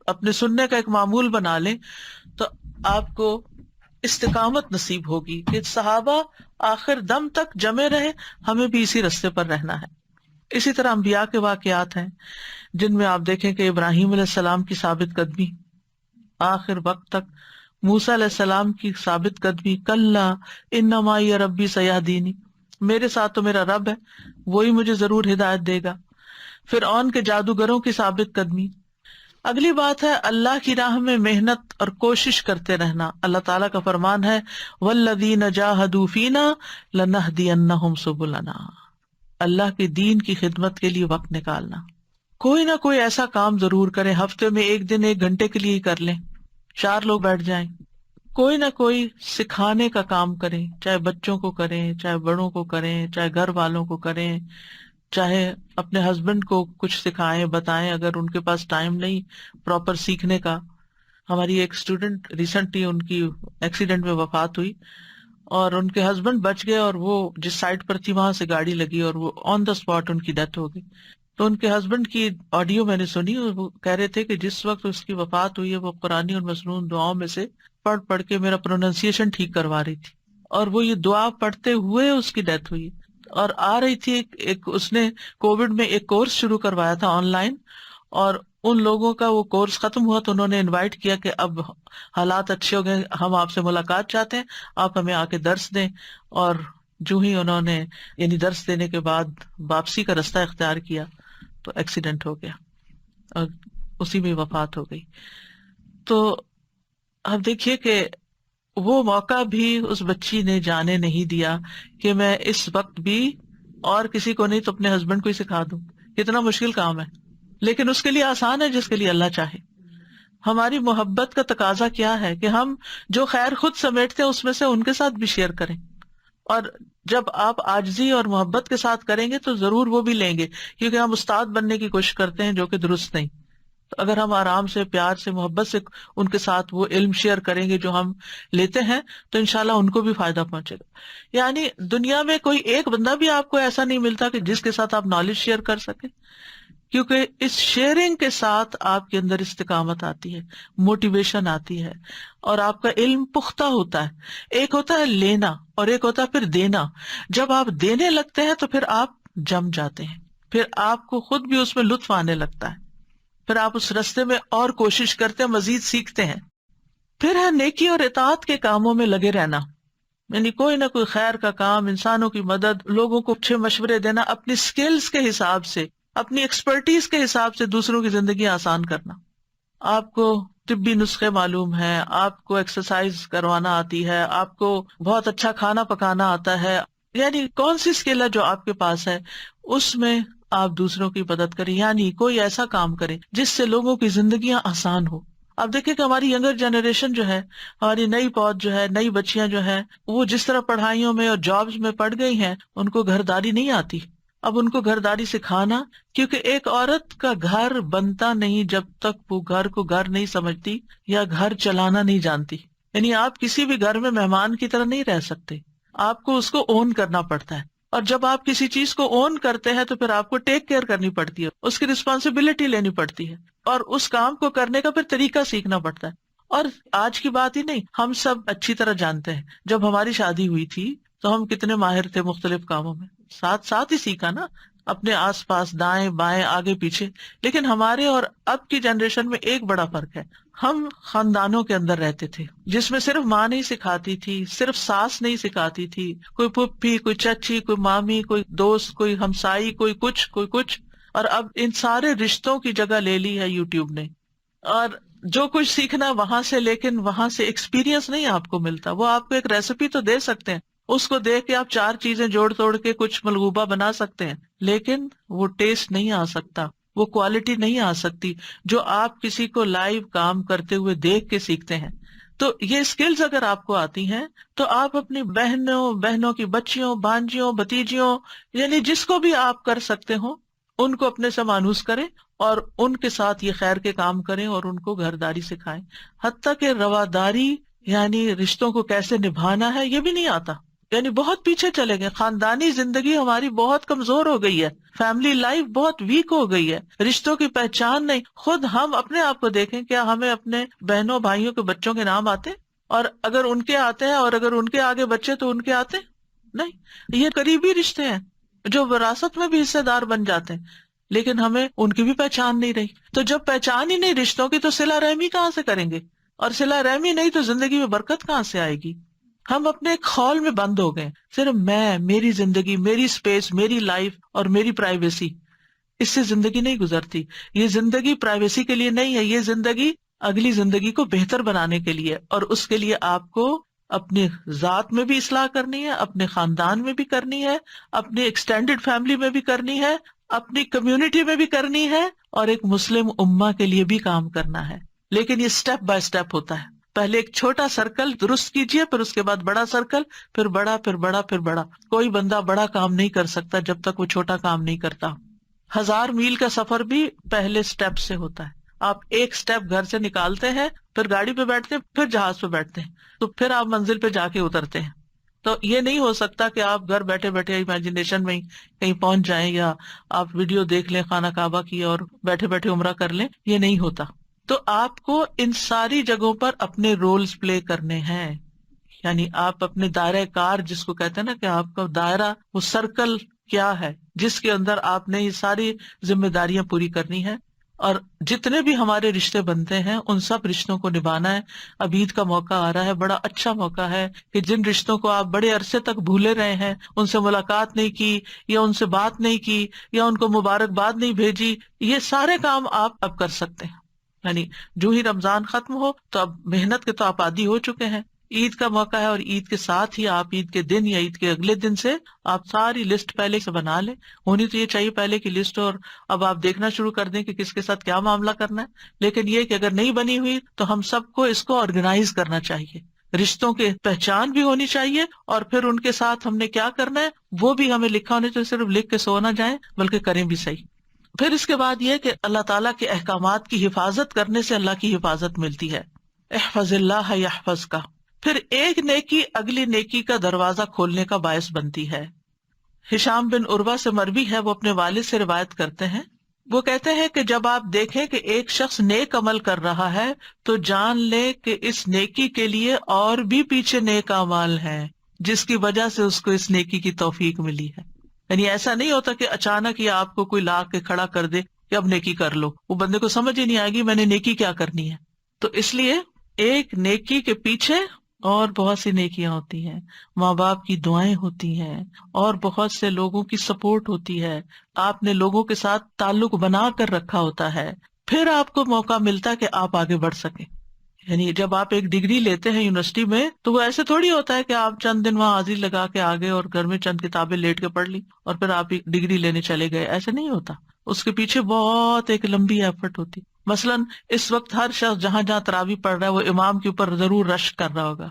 اپنے سننے کا ایک معمول بنا لیں تو آپ کو استقامت نصیب ہوگی کہ صحابہ آخر دم تک جمے رہے، ہمیں بھی اسی رستے پر رہنا ہے. اسی طرح انبیاء کے واقعات ہیں جن میں آپ دیکھیں کہ ابراہیم علیہ السلام کی ثابت قدمی آخر وقت تک، موسیٰ علیہ السلام کی ثابت قدمی، کلا انما معی ربی سیہدینی، میرے ساتھ تو میرا رب ہے، وہی مجھے ضرور ہدایت دے گا. فرعون کے جادوگروں کی ثابت قدمی. اگلی بات ہے اللہ کی راہ میں محنت اور کوشش کرتے رہنا. اللہ تعالیٰ کا فرمان ہے والذین جاہدوا فینا لنہدینہم سبلنا، اللہ کے دین کی خدمت کے لیے وقت نکالنا. کوئی نہ کوئی ایسا کام ضرور کریں، ہفتے میں ایک دن 1 گھنٹے کے لیے ہی کر لیں، 4 لوگ بیٹھ جائیں. کوئی نہ کوئی سکھانے کا کام کریں، چاہے بچوں کو کریں، چاہے بڑوں کو کریں، چاہے گھر والوں کو کریں، چاہے اپنے ہسبینڈ کو کچھ سکھائیں بتائیں اگر ان کے پاس ٹائم نہیں پراپر سیکھنے کا. ہماری ایک اسٹوڈنٹ ریسنٹلی ان کی ایکسیڈنٹ میں وفات ہوئی اور ان کے ہسبینڈ بچ گئے، اور وہ جس سائٹ پر تھی وہاں سے گاڑی لگی اور وہ آن دا اسپاٹ ان کی ڈیتھ ہو گئی. تو ان کے ہسبینڈ کی آڈیو میں نے سنی اور وہ کہہ رہے تھے کہ جس وقت اس کی وفات ہوئی ہے وہ قرآنی اور مسنون دعاؤں میں سے پڑھ کے میرا پروننسیشن ٹھیک کروا رہی تھی، اور وہ یہ دعا پڑھتے ہوئے اس کی ڈیتھ ہوئی. اور آ رہی تھی ایک اس نے کووڈ میں ایک کورس شروع کروایا تھا آن لائن، اور ان لوگوں کا وہ کورس ختم ہوا تو انہوں نے انوائٹ کیا کہ اب حالات اچھے ہو گئے، ہم آپ سے ملاقات چاہتے ہیں، آپ ہمیں آ کے درس دیں. اور جو ہی انہوں نے یعنی درس دینے کے بعد واپسی کا رستہ اختیار کیا تو ایکسیڈنٹ ہو گیا اور اسی میں وفات ہو گئی. تو اب دیکھیے کہ وہ موقع بھی اس بچی نے جانے نہیں دیا کہ میں اس وقت بھی اور کسی کو نہیں تو اپنے ہسبینڈ کو ہی سکھا دوں. کتنا مشکل کام ہے، لیکن اس کے لیے آسان ہے جس کے لیے اللہ چاہے. ہماری محبت کا تقاضا کیا ہے کہ ہم جو خیر خود سمیٹتے ہیں اس میں سے ان کے ساتھ بھی شیئر کریں، اور جب آپ عاجزی اور محبت کے ساتھ کریں گے تو ضرور وہ بھی لیں گے، کیونکہ ہم استاد بننے کی کوشش کرتے ہیں جو کہ درست نہیں. تو اگر ہم آرام سے، پیار سے، محبت سے ان کے ساتھ وہ علم شیئر کریں گے جو ہم لیتے ہیں تو انشاءاللہ ان کو بھی فائدہ پہنچے گا. یعنی دنیا میں کوئی ایک بندہ بھی آپ کو ایسا نہیں ملتا کہ جس کے ساتھ آپ نالج شیئر کر سکیں، کیونکہ اس شیئرنگ کے ساتھ آپ کے اندر استقامت آتی ہے، موٹیویشن آتی ہے، اور آپ کا علم پختہ ہوتا ہے. ایک ہوتا ہے لینا اور ایک ہوتا ہے پھر دینا. جب آپ دینے لگتے ہیں تو پھر آپ جم جاتے ہیں، پھر آپ کو خود بھی اس میں لطف آنے لگتا ہے، پھر آپ اس رستے میں اور کوشش کرتے ہیں، مزید سیکھتے ہیں. پھر ہے نیکی اور اطاعت کے کاموں میں لگے رہنا، یعنی کوئی نہ کوئی خیر کا کام، انسانوں کی مدد، لوگوں کو اچھے مشورے دینا، اپنی سکلز کے حساب سے، اپنی ایکسپرٹیز کے حساب سے دوسروں کی زندگی آسان کرنا. آپ کو طبی نسخے معلوم ہیں، آپ کو ایکسرسائز کروانا آتی ہے، آپ کو بہت اچھا کھانا پکانا آتا ہے، یعنی کون سی اسکل ہے جو آپ کے پاس ہے اس میں آپ دوسروں کی مدد کریں. یعنی کوئی ایسا کام کریں جس سے لوگوں کی زندگیاں آسان ہو. اب دیکھیں کہ ہماری ینگر جنریشن جو ہے، ہماری نئی پود جو ہے، نئی بچیاں جو ہیں، وہ جس طرح پڑھائیوں میں اور جابز میں پڑ گئی ہیں، ان کو گھرداری نہیں آتی. اب ان کو گھرداری سکھانا، کیونکہ ایک عورت کا گھر بنتا نہیں جب تک وہ گھر کو گھر نہیں سمجھتی یا گھر چلانا نہیں جانتی. یعنی آپ کسی بھی گھر میں مہمان کی طرح نہیں رہ سکتے، آپ کو اس کو اون کرنا پڑتا ہے. اور جب آپ کسی چیز کو اون کرتے ہیں تو پھر آپ کو ٹیک کیئر کرنی پڑتی ہے، اس کی رسپانسبلٹی لینی پڑتی ہے، اور اس کام کو کرنے کا پھر طریقہ سیکھنا پڑتا ہے. اور آج کی بات ہی نہیں، ہم سب اچھی طرح جانتے ہیں جب ہماری شادی ہوئی تھی تو ہم کتنے ماہر تھے مختلف کاموں میں، ساتھ ہی سیکھا نا. اپنے آس پاس، دائیں بائیں، آگے پیچھے. لیکن ہمارے اور اب کی جنریشن میں ایک بڑا فرق ہے. ہم خاندانوں کے اندر رہتے تھے جس میں صرف ماں نہیں سکھاتی تھی، صرف ساس نہیں سکھاتی تھی، کوئی پھپھی، کوئی چچی، کوئی مامی، کوئی دوست، کوئی ہمسائی، کوئی کچھ. اور اب ان سارے رشتوں کی جگہ لے لی ہے یوٹیوب نے. اور جو کچھ سیکھنا وہاں سے، لیکن وہاں سے ایکسپیرینس نہیں آپ کو ملتا. وہ آپ کو ایک ریسیپی تو دے سکتے ہیں، اس کو دیکھ کے آپ 4 چیزیں جوڑ توڑ کے کچھ ملغوبہ بنا سکتے ہیں، لیکن وہ ٹیسٹ نہیں آ سکتا، وہ کوالٹی نہیں آ سکتی جو آپ کسی کو لائیو کام کرتے ہوئے دیکھ کے سیکھتے ہیں. تو یہ اسکلز اگر آپ کو آتی ہیں تو آپ اپنی بہنوں کی بچیوں، بھانجیوں، بھتیجیوں، یعنی جس کو بھی آپ کر سکتے ہو ان کو اپنے سے مانوس کریں اور ان کے ساتھ یہ خیر کے کام کریں اور ان کو گھرداری سکھائیں. حتیٰ کہ رواداری یعنی رشتوں کو کیسے نبھانا ہے یہ بھی نہیں آتا. یعنی بہت پیچھے چلے گئے. خاندانی زندگی ہماری بہت کمزور ہو گئی ہے، فیملی لائف بہت ویک ہو گئی ہے، رشتوں کی پہچان نہیں. خود ہم اپنے آپ کو دیکھیں، کیا ہمیں اپنے بہنوں بھائیوں کے بچوں کے نام آتے؟ اور اگر ان کے آتے ہیں اور اگر ان کے آگے بچے تو ان کے آتے نہیں. یہ قریبی رشتے ہیں جو وراثت میں بھی حصے دار بن جاتے ہیں، لیکن ہمیں ان کی بھی پہچان نہیں رہی. تو جب پہچان ہی نہیں رشتوں کی تو صلہ رحمی کہاں سے کریں گے؟ اور صلہ رحمی نہیں تو زندگی میں برکت کہاں سے آئے گی؟ ہم اپنے ایک خول میں بند ہو گئے، صرف میں، میری زندگی، میری اسپیس، میری لائف اور میری پرائیویسی. اس سے زندگی نہیں گزرتی. یہ زندگی پرائیویسی کے لیے نہیں ہے، یہ زندگی اگلی زندگی کو بہتر بنانے کے لیے. اور اس کے لیے آپ کو اپنی ذات میں بھی اصلاح کرنی ہے، اپنے خاندان میں بھی کرنی ہے، اپنی ایکسٹینڈیڈ فیملی میں بھی کرنی ہے، اپنی کمیونٹی میں بھی کرنی ہے، اور ایک مسلم امہ کے لیے بھی کام کرنا ہے. لیکن یہ سٹیپ بائی سٹیپ ہوتا ہے. پہلے ایک چھوٹا سرکل درست کیجئے، پھر اس کے بعد بڑا سرکل، پھر بڑا، پھر بڑا، پھر بڑا. کوئی بندہ بڑا کام نہیں کر سکتا جب تک وہ چھوٹا کام نہیں کرتا. 1000 میل کا سفر بھی پہلے سٹیپ سے ہوتا ہے. آپ ایک سٹیپ گھر سے نکالتے ہیں، پھر گاڑی پہ بیٹھتے ہیں، پھر جہاز پہ بیٹھتے ہیں، تو پھر آپ منزل پہ جا کے اترتے ہیں. تو یہ نہیں ہو سکتا کہ آپ گھر بیٹھے بیٹھے امیجنیشن میں کہیں پہنچ جائیں، یا آپ ویڈیو دیکھ لیں خانہ کعبہ کی اور بیٹھے بیٹھے عمرہ کر لیں. یہ نہیں ہوتا. تو آپ کو ان ساری جگہوں پر اپنے رولز پلے کرنے ہیں. یعنی آپ اپنے دائرہ کار جس کو کہتے ہیں نا، کہ آپ کا دائرہ، وہ سرکل کیا ہے جس کے اندر آپ نے یہ ساری ذمہ داریاں پوری کرنی ہے. اور جتنے بھی ہمارے رشتے بنتے ہیں ان سب رشتوں کو نبھانا ہے. اب عید کا موقع آ رہا ہے، بڑا اچھا موقع ہے کہ جن رشتوں کو آپ بڑے عرصے تک بھولے رہے ہیں، ان سے ملاقات نہیں کی، یا ان سے بات نہیں کی، یا ان کو مبارکباد نہیں بھیجی، یہ سارے کام آپ اب کر سکتے ہیں. یعنی جو ہی رمضان ختم ہو تو اب محنت کے تو آپ عادی ہو چکے ہیں. عید کا موقع ہے، اور عید کے ساتھ ہی آپ عید کے دن یا عید کے اگلے دن سے آپ ساری لسٹ پہلے سے بنا لیں. ہونی تو یہ چاہیے پہلے کی لسٹ، اور اب آپ دیکھنا شروع کر دیں کہ کس کے ساتھ کیا معاملہ کرنا ہے. لیکن یہ کہ اگر نہیں بنی ہوئی تو ہم سب کو اس کو آرگنائز کرنا چاہیے. رشتوں کی پہچان بھی ہونی چاہیے، اور پھر ان کے ساتھ ہم نے کیا کرنا ہے وہ بھی ہمیں لکھا ہونا چاہیے. صرف لکھ کے سو نہ جائیں بلکہ کریں بھی صحیح. پھر اس کے بعد یہ کہ اللہ تعالیٰ کے احکامات کی حفاظت کرنے سے اللہ کی حفاظت ملتی ہے. احفظ اللہ یحفظ کا. پھر ایک نیکی اگلی نیکی کا دروازہ کھولنے کا باعث بنتی ہے. ہشام بن عروہ سے مروی ہے، وہ اپنے والد سے روایت کرتے ہیں، وہ کہتے ہیں کہ جب آپ دیکھیں کہ ایک شخص نیک عمل کر رہا ہے تو جان لیں کہ اس نیکی کے لیے اور بھی پیچھے نیک اعمال ہیں جس کی وجہ سے اس کو اس نیکی کی توفیق ملی ہے. یعنی ایسا نہیں ہوتا کہ اچانک ہی آپ کو کوئی لا کے کھڑا کر دے کہ اب نیکی کر لو. وہ بندے کو سمجھ ہی نہیں آئے گی میں نے نیکی کیا کرنی ہے. تو اس لیے ایک نیکی کے پیچھے اور بہت سی نیکیاں ہوتی ہیں. ماں باپ کی دعائیں ہوتی ہیں، اور بہت سے لوگوں کی سپورٹ ہوتی ہے. آپ نے لوگوں کے ساتھ تعلق بنا کر رکھا ہوتا ہے، پھر آپ کو موقع ملتا ہے کہ آپ آگے بڑھ سکیں. یعنی جب آپ ایک ڈگری لیتے ہیں یونیورسٹی میں تو وہ ایسے تھوڑی ہوتا ہے کہ آپ چند دن وہاں حاضری لگا کے آگے اور گھر میں چند کتابیں لیٹ کے پڑھ لی اور پھر آپ ایک ڈگری لینے چلے گئے. ایسے نہیں ہوتا. اس کے پیچھے بہت ایک لمبی ایفرٹ ہوتی. مثلاً اس وقت ہر شخص جہاں جہاں تراویح پڑھ رہا ہے وہ امام کے اوپر ضرور رشک کر رہا ہوگا.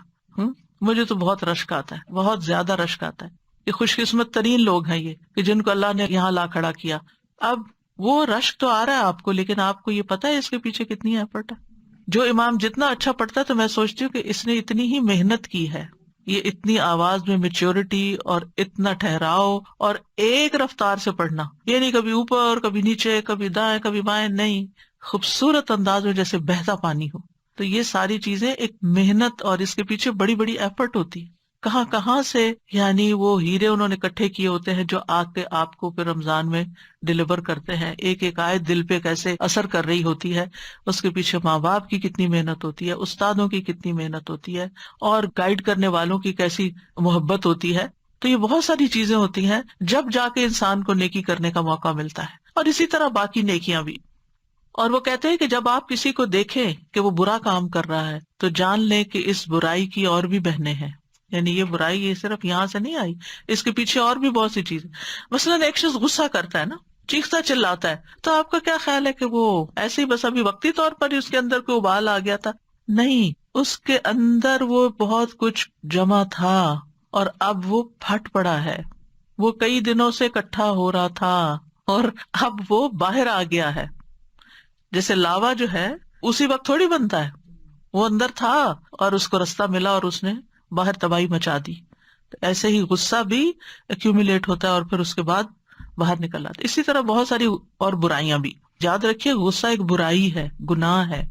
مجھے تو بہت رشک آتا ہے، بہت زیادہ رشک آتا ہے. یہ خوش قسمت ترین لوگ ہیں یہ کہ جن کو اللہ نے یہاں لا کھڑا کیا. اب وہ رشک تو آ رہا ہے آپ کو، لیکن آپ کو یہ پتا ہے اس کے پیچھے کتنی ایفرٹ ہے. جو امام جتنا اچھا پڑھتا ہے تو میں سوچتی ہوں کہ اس نے اتنی ہی محنت کی ہے. یہ اتنی آواز میں میچورٹی اور اتنا ٹھہراؤ اور ایک رفتار سے پڑھنا، یہ نہیں کبھی اوپر کبھی نیچے کبھی دائیں کبھی بائیں، نہیں، خوبصورت انداز میں جیسے بہتا پانی ہو. تو یہ ساری چیزیں ایک محنت اور اس کے پیچھے بڑی بڑی ایفرٹ ہوتی ہے. کہاں کہاں سے یعنی وہ ہیرے انہوں نے اکٹھے کیے ہوتے ہیں جو آ کے آپ کو پھر رمضان میں ڈلیور کرتے ہیں. ایک ایک آیت دل پہ کیسے اثر کر رہی ہوتی ہے، اس کے پیچھے ماں باپ کی کتنی محنت ہوتی ہے، استادوں کی کتنی محنت ہوتی ہے، اور گائیڈ کرنے والوں کی کیسی محبت ہوتی ہے. تو یہ بہت ساری چیزیں ہوتی ہیں جب جا کے انسان کو نیکی کرنے کا موقع ملتا ہے، اور اسی طرح باقی نیکیاں بھی. اور وہ کہتے ہیں کہ جب آپ کسی کو دیکھیں کہ وہ برا کام کر رہا ہے تو جان لیں کہ اس برائی کی اور بھی بہنیں ہیں. یعنی یہ برائی یہ صرف یہاں سے نہیں آئی، اس کے پیچھے اور بھی بہت سی چیزیں. مثلاً ایک شخص غصہ کرتا ہے نا، چیختا چلاتا ہے، تو آپ کا کیا خیال ہے کہ وہ ایسے ہی بس ابھی وقتی طور پر ہی اس کے اندر کوئی ابال آ گیا تھا؟ نہیں، اس کے اندر وہ بہت کچھ جمع تھا اور اب وہ پھٹ پڑا ہے. وہ کئی دنوں سے اکٹھا ہو رہا تھا اور اب وہ باہر آ گیا ہے. جیسے لاوا جو ہے اسی وقت تھوڑی بنتا ہے، وہ اندر تھا اور اس کو رستہ ملا اور اس نے باہر تباہی مچا دی. تو ایسے ہی غصہ بھی ایکیومولیٹ ہوتا ہے اور پھر اس کے بعد باہر نکل آتا ہے. اسی طرح بہت ساری اور برائیاں بھی. یاد رکھیے غصہ ایک برائی ہے، گناہ ہے،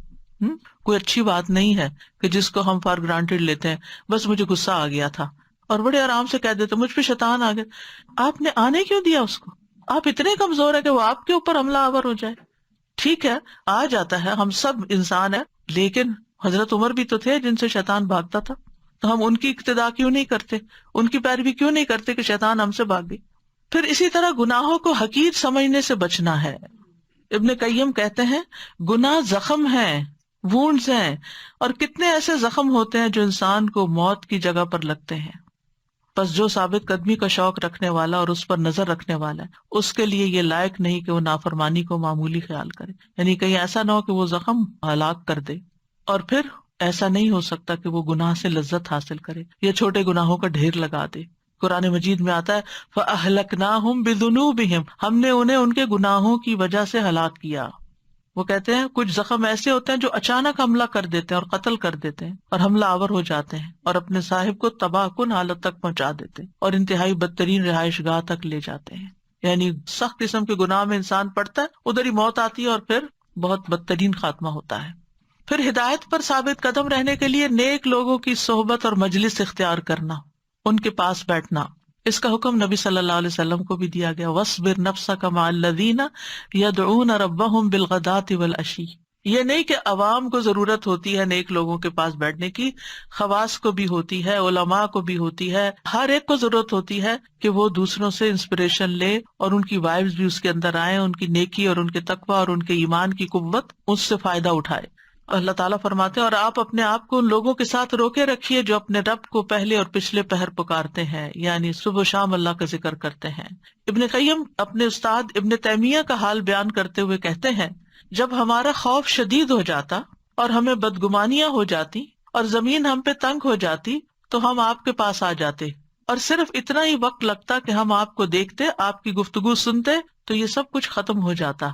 کوئی اچھی بات نہیں ہے کہ جس کو ہم فار گرانٹیڈ لیتے ہیں. بس مجھے غصہ آ گیا تھا اور بڑے آرام سے کہہ دیتے مجھ پہ شیطان آ گیا. آپ نے آنے کیوں دیا اس کو؟ آپ اتنے کمزور ہیں کہ وہ آپ کے اوپر حملہ آور ہو جائے. ٹھیک ہے آ جاتا ہے، ہم سب انسان ہیں، لیکن حضرت عمر بھی تو تھے جن سے شیطان بھاگتا تھا. تو ہم ان کی اقتدا کیوں نہیں کرتے، ان کی پیروی کیوں نہیں کرتے کہ شیطان ہم سے بھاگ گئی. پھر اسی طرح گناہوں کو حقیر سمجھنے سے بچنا ہے. ابن قیم کہتے ہیں گناہ زخم ہیں، وونڈز ہیں، اور کتنے ایسے زخم ہوتے ہیں جو انسان کو موت کی جگہ پر لگتے ہیں. بس جو ثابت قدمی کا شوق رکھنے والا اور اس پر نظر رکھنے والا ہے اس کے لیے یہ لائق نہیں کہ وہ نافرمانی کو معمولی خیال کرے. یعنی کہیں ایسا نہ ہو کہ وہ زخم ہلاک کر دے، اور پھر ایسا نہیں ہو سکتا کہ وہ گناہ سے لذت حاصل کرے یا چھوٹے گناہوں کا ڈھیر لگا دے. قرآن مجید میں آتا ہے فَأَهْلَكْنَاهُمْ بِذُنُوبِهِمْ، ہم نے انہیں ان کے گناہوں کی وجہ سے ہلاک کیا. وہ کہتے ہیں کچھ زخم ایسے ہوتے ہیں جو اچانک حملہ کر دیتے ہیں اور قتل کر دیتے ہیں اور حملہ آور ہو جاتے ہیں اور اپنے صاحب کو تباہ کن حالت تک پہنچا دیتے ہیں اور انتہائی بدترین رہائش گاہ تک لے جاتے ہیں. یعنی سخت قسم کے گناہ میں انسان پڑتا ہے، ادھر ہی موت آتی ہے اور پھر بہت بدترین خاتمہ ہوتا ہے. پھر ہدایت پر ثابت قدم رہنے کے لیے نیک لوگوں کی صحبت اور مجلس اختیار کرنا، ان کے پاس بیٹھنا. اس کا حکم نبی صلی اللہ علیہ وسلم کو بھی دیا گیا، وَاصْبِرْ نَفْسَكَ مَعَ الَّذِينَ يَدْعُونَ رَبَّهُمْ بِالْغَدَاةِ وَالْعَشِيِّ. یہ نہیں کہ عوام کو ضرورت ہوتی ہے نیک لوگوں کے پاس بیٹھنے کی، خواص کو بھی ہوتی ہے، علماء کو بھی ہوتی ہے، ہر ایک کو ضرورت ہوتی ہے کہ وہ دوسروں سے انسپریشن لے اور ان کی وائبز بھی اس کے اندر آئے، ان کی نیکی اور ان کے تقویٰ اور ان کے ایمان کی قوت اس سے فائدہ اٹھائے. اللہ تعالیٰ فرماتے ہیں اور آپ اپنے آپ کو ان لوگوں کے ساتھ روکے رکھیے جو اپنے رب کو پہلے اور پچھلے پہر پکارتے ہیں، یعنی صبح و شام اللہ کا ذکر کرتے ہیں. ابن قیم اپنے استاد ابن تیمیہ کا حال بیان کرتے ہوئے کہتے ہیں جب ہمارا خوف شدید ہو جاتا اور ہمیں بدگمانیاں ہو جاتی اور زمین ہم پہ تنگ ہو جاتی تو ہم آپ کے پاس آ جاتے اور صرف اتنا ہی وقت لگتا کہ ہم آپ کو دیکھتے، آپ کی گفتگو سنتے تو یہ سب کچھ ختم ہو جاتا.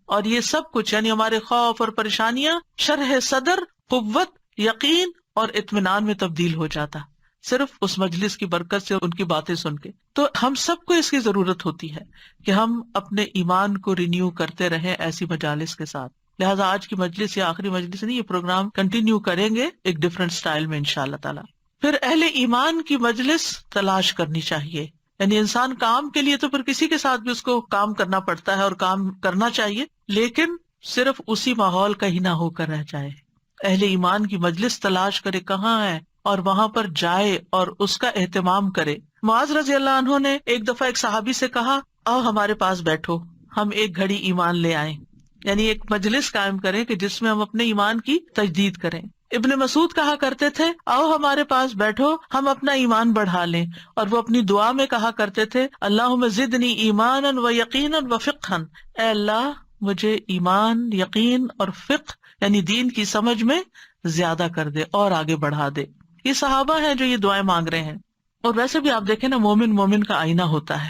اور یہ سب کچھ یعنی ہمارے خوف اور پریشانیاں شرح صدر، قوت، یقین اور اطمینان میں تبدیل ہو جاتا صرف اس مجلس کی برکت سے، ان کی باتیں سن کے. تو ہم سب کو اس کی ضرورت ہوتی ہے کہ ہم اپنے ایمان کو رینیو کرتے رہیں ایسی مجالس کے ساتھ. لہٰذا آج کی مجلس یا آخری مجلس نہیں، یہ پروگرام کنٹینیو کریں گے ایک ڈفرینٹ سٹائل میں انشاءاللہ تعالی. پھر اہل ایمان کی مجلس تلاش کرنی چاہیے. یعنی انسان کام کے لیے تو پھر کسی کے ساتھ بھی اس کو کام کرنا پڑتا ہے اور کام کرنا چاہیے، لیکن صرف اسی ماحول کا ہی نہ ہو کر رہ جائے. اہل ایمان کی مجلس تلاش کرے کہاں ہے اور وہاں پر جائے اور اس کا اہتمام کرے. معاذ رضی اللہ عنہ نے ایک دفعہ ایک صحابی سے کہا آؤ ہمارے پاس بیٹھو، ہم ایک گھڑی ایمان لے آئیں. یعنی ایک مجلس قائم کریں کہ جس میں ہم اپنے ایمان کی تجدید کریں. ابن مسعود کہا کرتے تھے آؤ ہمارے پاس بیٹھو ہم اپنا ایمان بڑھا لیں، اور وہ اپنی دعا میں کہا کرتے تھے اللہم زدنی ایمانا و یقینا و فقہا، اے اللہ مجھے ایمان، یقین اور فقہ یعنی دین کی سمجھ میں زیادہ کر دے اور آگے بڑھا دے. یہ صحابہ ہیں جو یہ دعائیں مانگ رہے ہیں. اور ویسے بھی آپ دیکھیں نا، مومن کا آئینہ ہوتا ہے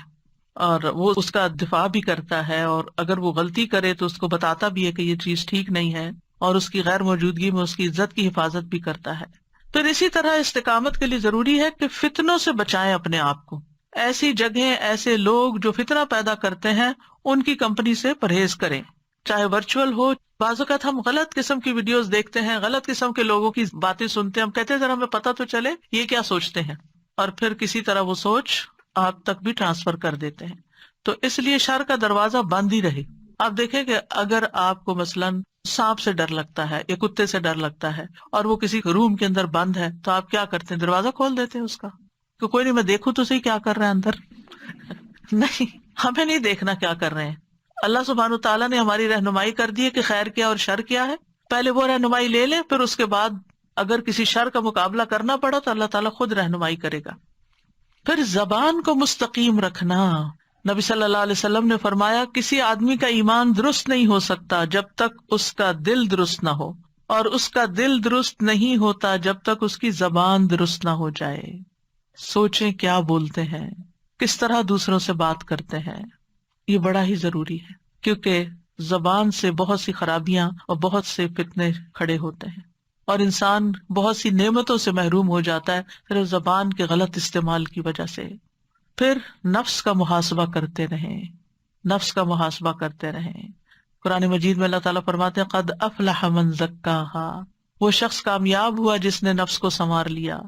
اور وہ اس کا دفاع بھی کرتا ہے، اور اگر وہ غلطی کرے تو اس کو بتاتا بھی ہے کہ یہ چیز ٹھیک نہیں ہے، اور اس کی غیر موجودگی میں اس کی عزت کی حفاظت بھی کرتا ہے. پھر اسی طرح استقامت کے لیے ضروری ہے کہ فتنوں سے بچائیں اپنے آپ کو. ایسی جگہیں، ایسے لوگ جو فتنہ پیدا کرتے ہیں ان کی کمپنی سے پرہیز کریں، چاہے ورچوئل ہو. بعض اوقات ہم غلط قسم کی ویڈیوز دیکھتے ہیں، غلط قسم کے لوگوں کی باتیں سنتے ہیں، ہم کہتے ہیں ذرا ہمیں پتہ تو چلے یہ کیا سوچتے ہیں. اور پھر کسی طرح وہ سوچ آپ تک بھی ٹرانسفر کر دیتے ہیں. تو اس لیے شر کا دروازہ بند ہی رہے. آپ دیکھیں کہ اگر آپ کو مثلاً سانپ سے ڈر لگتا ہے یا کتے سے ڈر لگتا ہے اور وہ کسی روم کے اندر بند ہے تو آپ کیا کرتے ہیں؟ دروازہ کھول دیتے ہیں اس کا کہ کوئی نہیں، میں دیکھوں تو صحیح کیا کر رہے ہیں اندر. نہیں، ہمیں نہیں دیکھنا کیا کر رہے ہیں. اللہ سبحانہ تعالیٰ نے ہماری رہنمائی کر دی ہے کہ خیر کیا اور شر کیا ہے. پہلے وہ رہنمائی لے لیں، پھر اس کے بعد اگر کسی شر کا مقابلہ کرنا پڑا تو اللہ تعالیٰ خود رہنمائی کرے گا. پھر زبان کو مستقیم رکھنا. نبی صلی اللہ علیہ وسلم نے فرمایا کسی آدمی کا ایمان درست نہیں ہو سکتا جب تک اس کا دل درست نہ ہو، اور اس کا دل درست نہیں ہوتا جب تک اس کی زبان درست نہ ہو جائے. سوچیں کیا بولتے ہیں، کس طرح دوسروں سے بات کرتے ہیں، یہ بڑا ہی ضروری ہے، کیونکہ زبان سے بہت سی خرابیاں اور بہت سے فتنے کھڑے ہوتے ہیں، اور انسان بہت سی نعمتوں سے محروم ہو جاتا ہے صرف زبان کے غلط استعمال کی وجہ سے. پھر نفس کا محاسبہ کرتے رہیں، نفس کا محاسبہ کرتے رہیں. قرآن مجید میں اللہ تعالیٰ فرماتے ہیں قد افلح من زکاہا، وہ شخص کامیاب ہوا جس نے نفس کو سنوار لیا.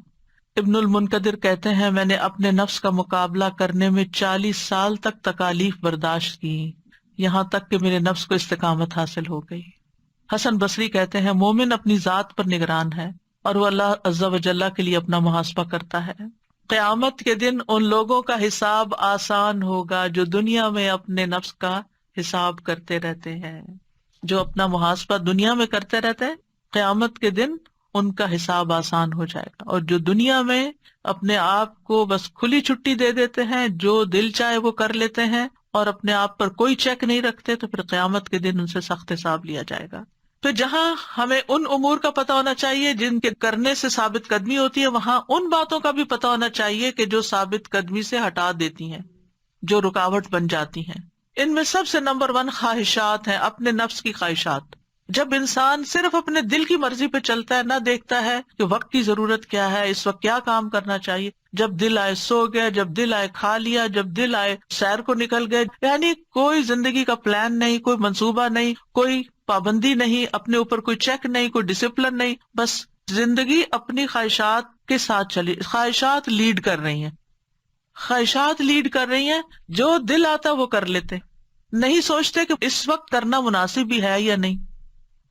ابن المنقدر کہتے ہیں میں نے اپنے نفس کا مقابلہ کرنے میں 40 سال تک تکالیف برداشت کی، یہاں تک کہ میرے نفس کو استقامت حاصل ہو گئی. حسن بصری کہتے ہیں مومن اپنی ذات پر نگران ہے اور وہ اللہ عز و جل کے لیے اپنا محاسبہ کرتا ہے. قیامت کے دن ان لوگوں کا حساب آسان ہوگا جو دنیا میں اپنے نفس کا حساب کرتے رہتے ہیں. جو اپنا محاسبہ دنیا میں کرتے رہتے ہیں، قیامت کے دن ان کا حساب آسان ہو جائے گا. اور جو دنیا میں اپنے آپ کو بس کھلی چھٹی دے دیتے ہیں، جو دل چاہے وہ کر لیتے ہیں اور اپنے آپ پر کوئی چیک نہیں رکھتے، تو پھر قیامت کے دن ان سے سخت حساب لیا جائے گا. پھر جہاں ہمیں ان امور کا پتہ ہونا چاہیے جن کے کرنے سے ثابت قدمی ہوتی ہے، وہاں ان باتوں کا بھی پتہ ہونا چاہیے کہ جو ثابت قدمی سے ہٹا دیتی ہیں، جو رکاوٹ بن جاتی ہیں. ان میں سب سے نمبر 1 خواہشات ہیں، اپنے نفس کی خواہشات. جب انسان صرف اپنے دل کی مرضی پہ چلتا ہے، نہ دیکھتا ہے کہ وقت کی ضرورت کیا ہے، اس وقت کیا کام کرنا چاہیے، جب دل آئے سو گیا، جب دل آئے کھا لیا، جب دل آئے سیر کو نکل گئے، یعنی کوئی زندگی کا پلان نہیں، کوئی منصوبہ نہیں، کوئی پابندی نہیں، اپنے اوپر کوئی چیک نہیں، کوئی ڈسپلن نہیں، بس زندگی اپنی خواہشات کے ساتھ چلی. خواہشات لیڈ کر رہی ہیں، خواہشات لیڈ کر رہی ہیں، جو دل آتا وہ کر لیتے، نہیں سوچتے کہ اس وقت کرنا مناسب بھی ہے یا نہیں.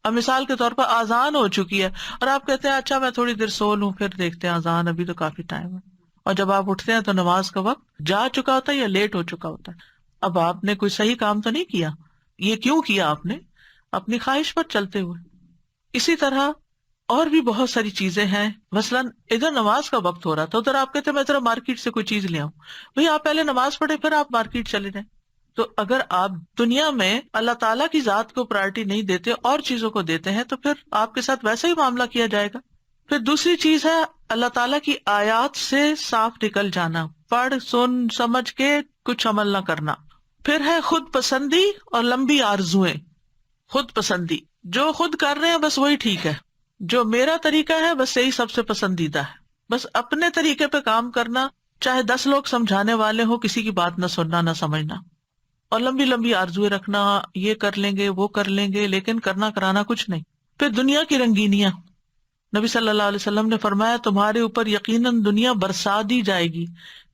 اب مثال کے طور پر اذان ہو چکی ہے اور آپ کہتے ہیں اچھا میں تھوڑی دیر سو لوں، پھر دیکھتے ہیں اذان ابھی تو کافی ٹائم ہے، اور جب آپ اٹھتے ہیں تو نماز کا وقت جا چکا ہوتا ہے یا لیٹ ہو چکا ہوتا ہے. اب آپ نے کوئی صحیح کام تو نہیں کیا. یہ کیوں کیا آپ نے؟ اپنی خواہش پر چلتے ہوئے. اسی طرح اور بھی بہت ساری چیزیں ہیں، مثلاً ادھر نماز کا وقت ہو رہا تھا، ادھر آپ کہتے ہیں میں ذرا مارکیٹ سے کوئی چیز لے آؤں. بھئی آپ پہلے نماز پڑھے پھر آپ مارکیٹ چلے جائیں. تو اگر آپ دنیا میں اللہ تعالیٰ کی ذات کو پرائرٹی نہیں دیتے اور چیزوں کو دیتے ہیں تو پھر آپ کے ساتھ ویسا ہی معاملہ کیا جائے گا. پھر دوسری چیز ہے اللہ تعالیٰ کی آیات سے صاف نکل جانا، پڑھ سن سمجھ کے کچھ عمل نہ کرنا. پھر ہے خود پسندی اور لمبی آرزویں. خود پسندی، جو خود کر رہے ہیں بس وہی ٹھیک ہے، جو میرا طریقہ ہے بس یہی سب سے پسندیدہ ہے، بس اپنے طریقے پہ کام کرنا، چاہے 10 لوگ سمجھانے والے ہوں، کسی کی بات نہ سننا نہ سمجھنا. اور لمبی لمبی آرزویں رکھنا، یہ کر لیں گے وہ کر لیں گے، لیکن کرنا کرانا کچھ نہیں. پھر دنیا کی رنگینیاں. نبی صلی اللہ علیہ وسلم نے فرمایا تمہارے اوپر یقیناً دنیا برسا دی جائے گی،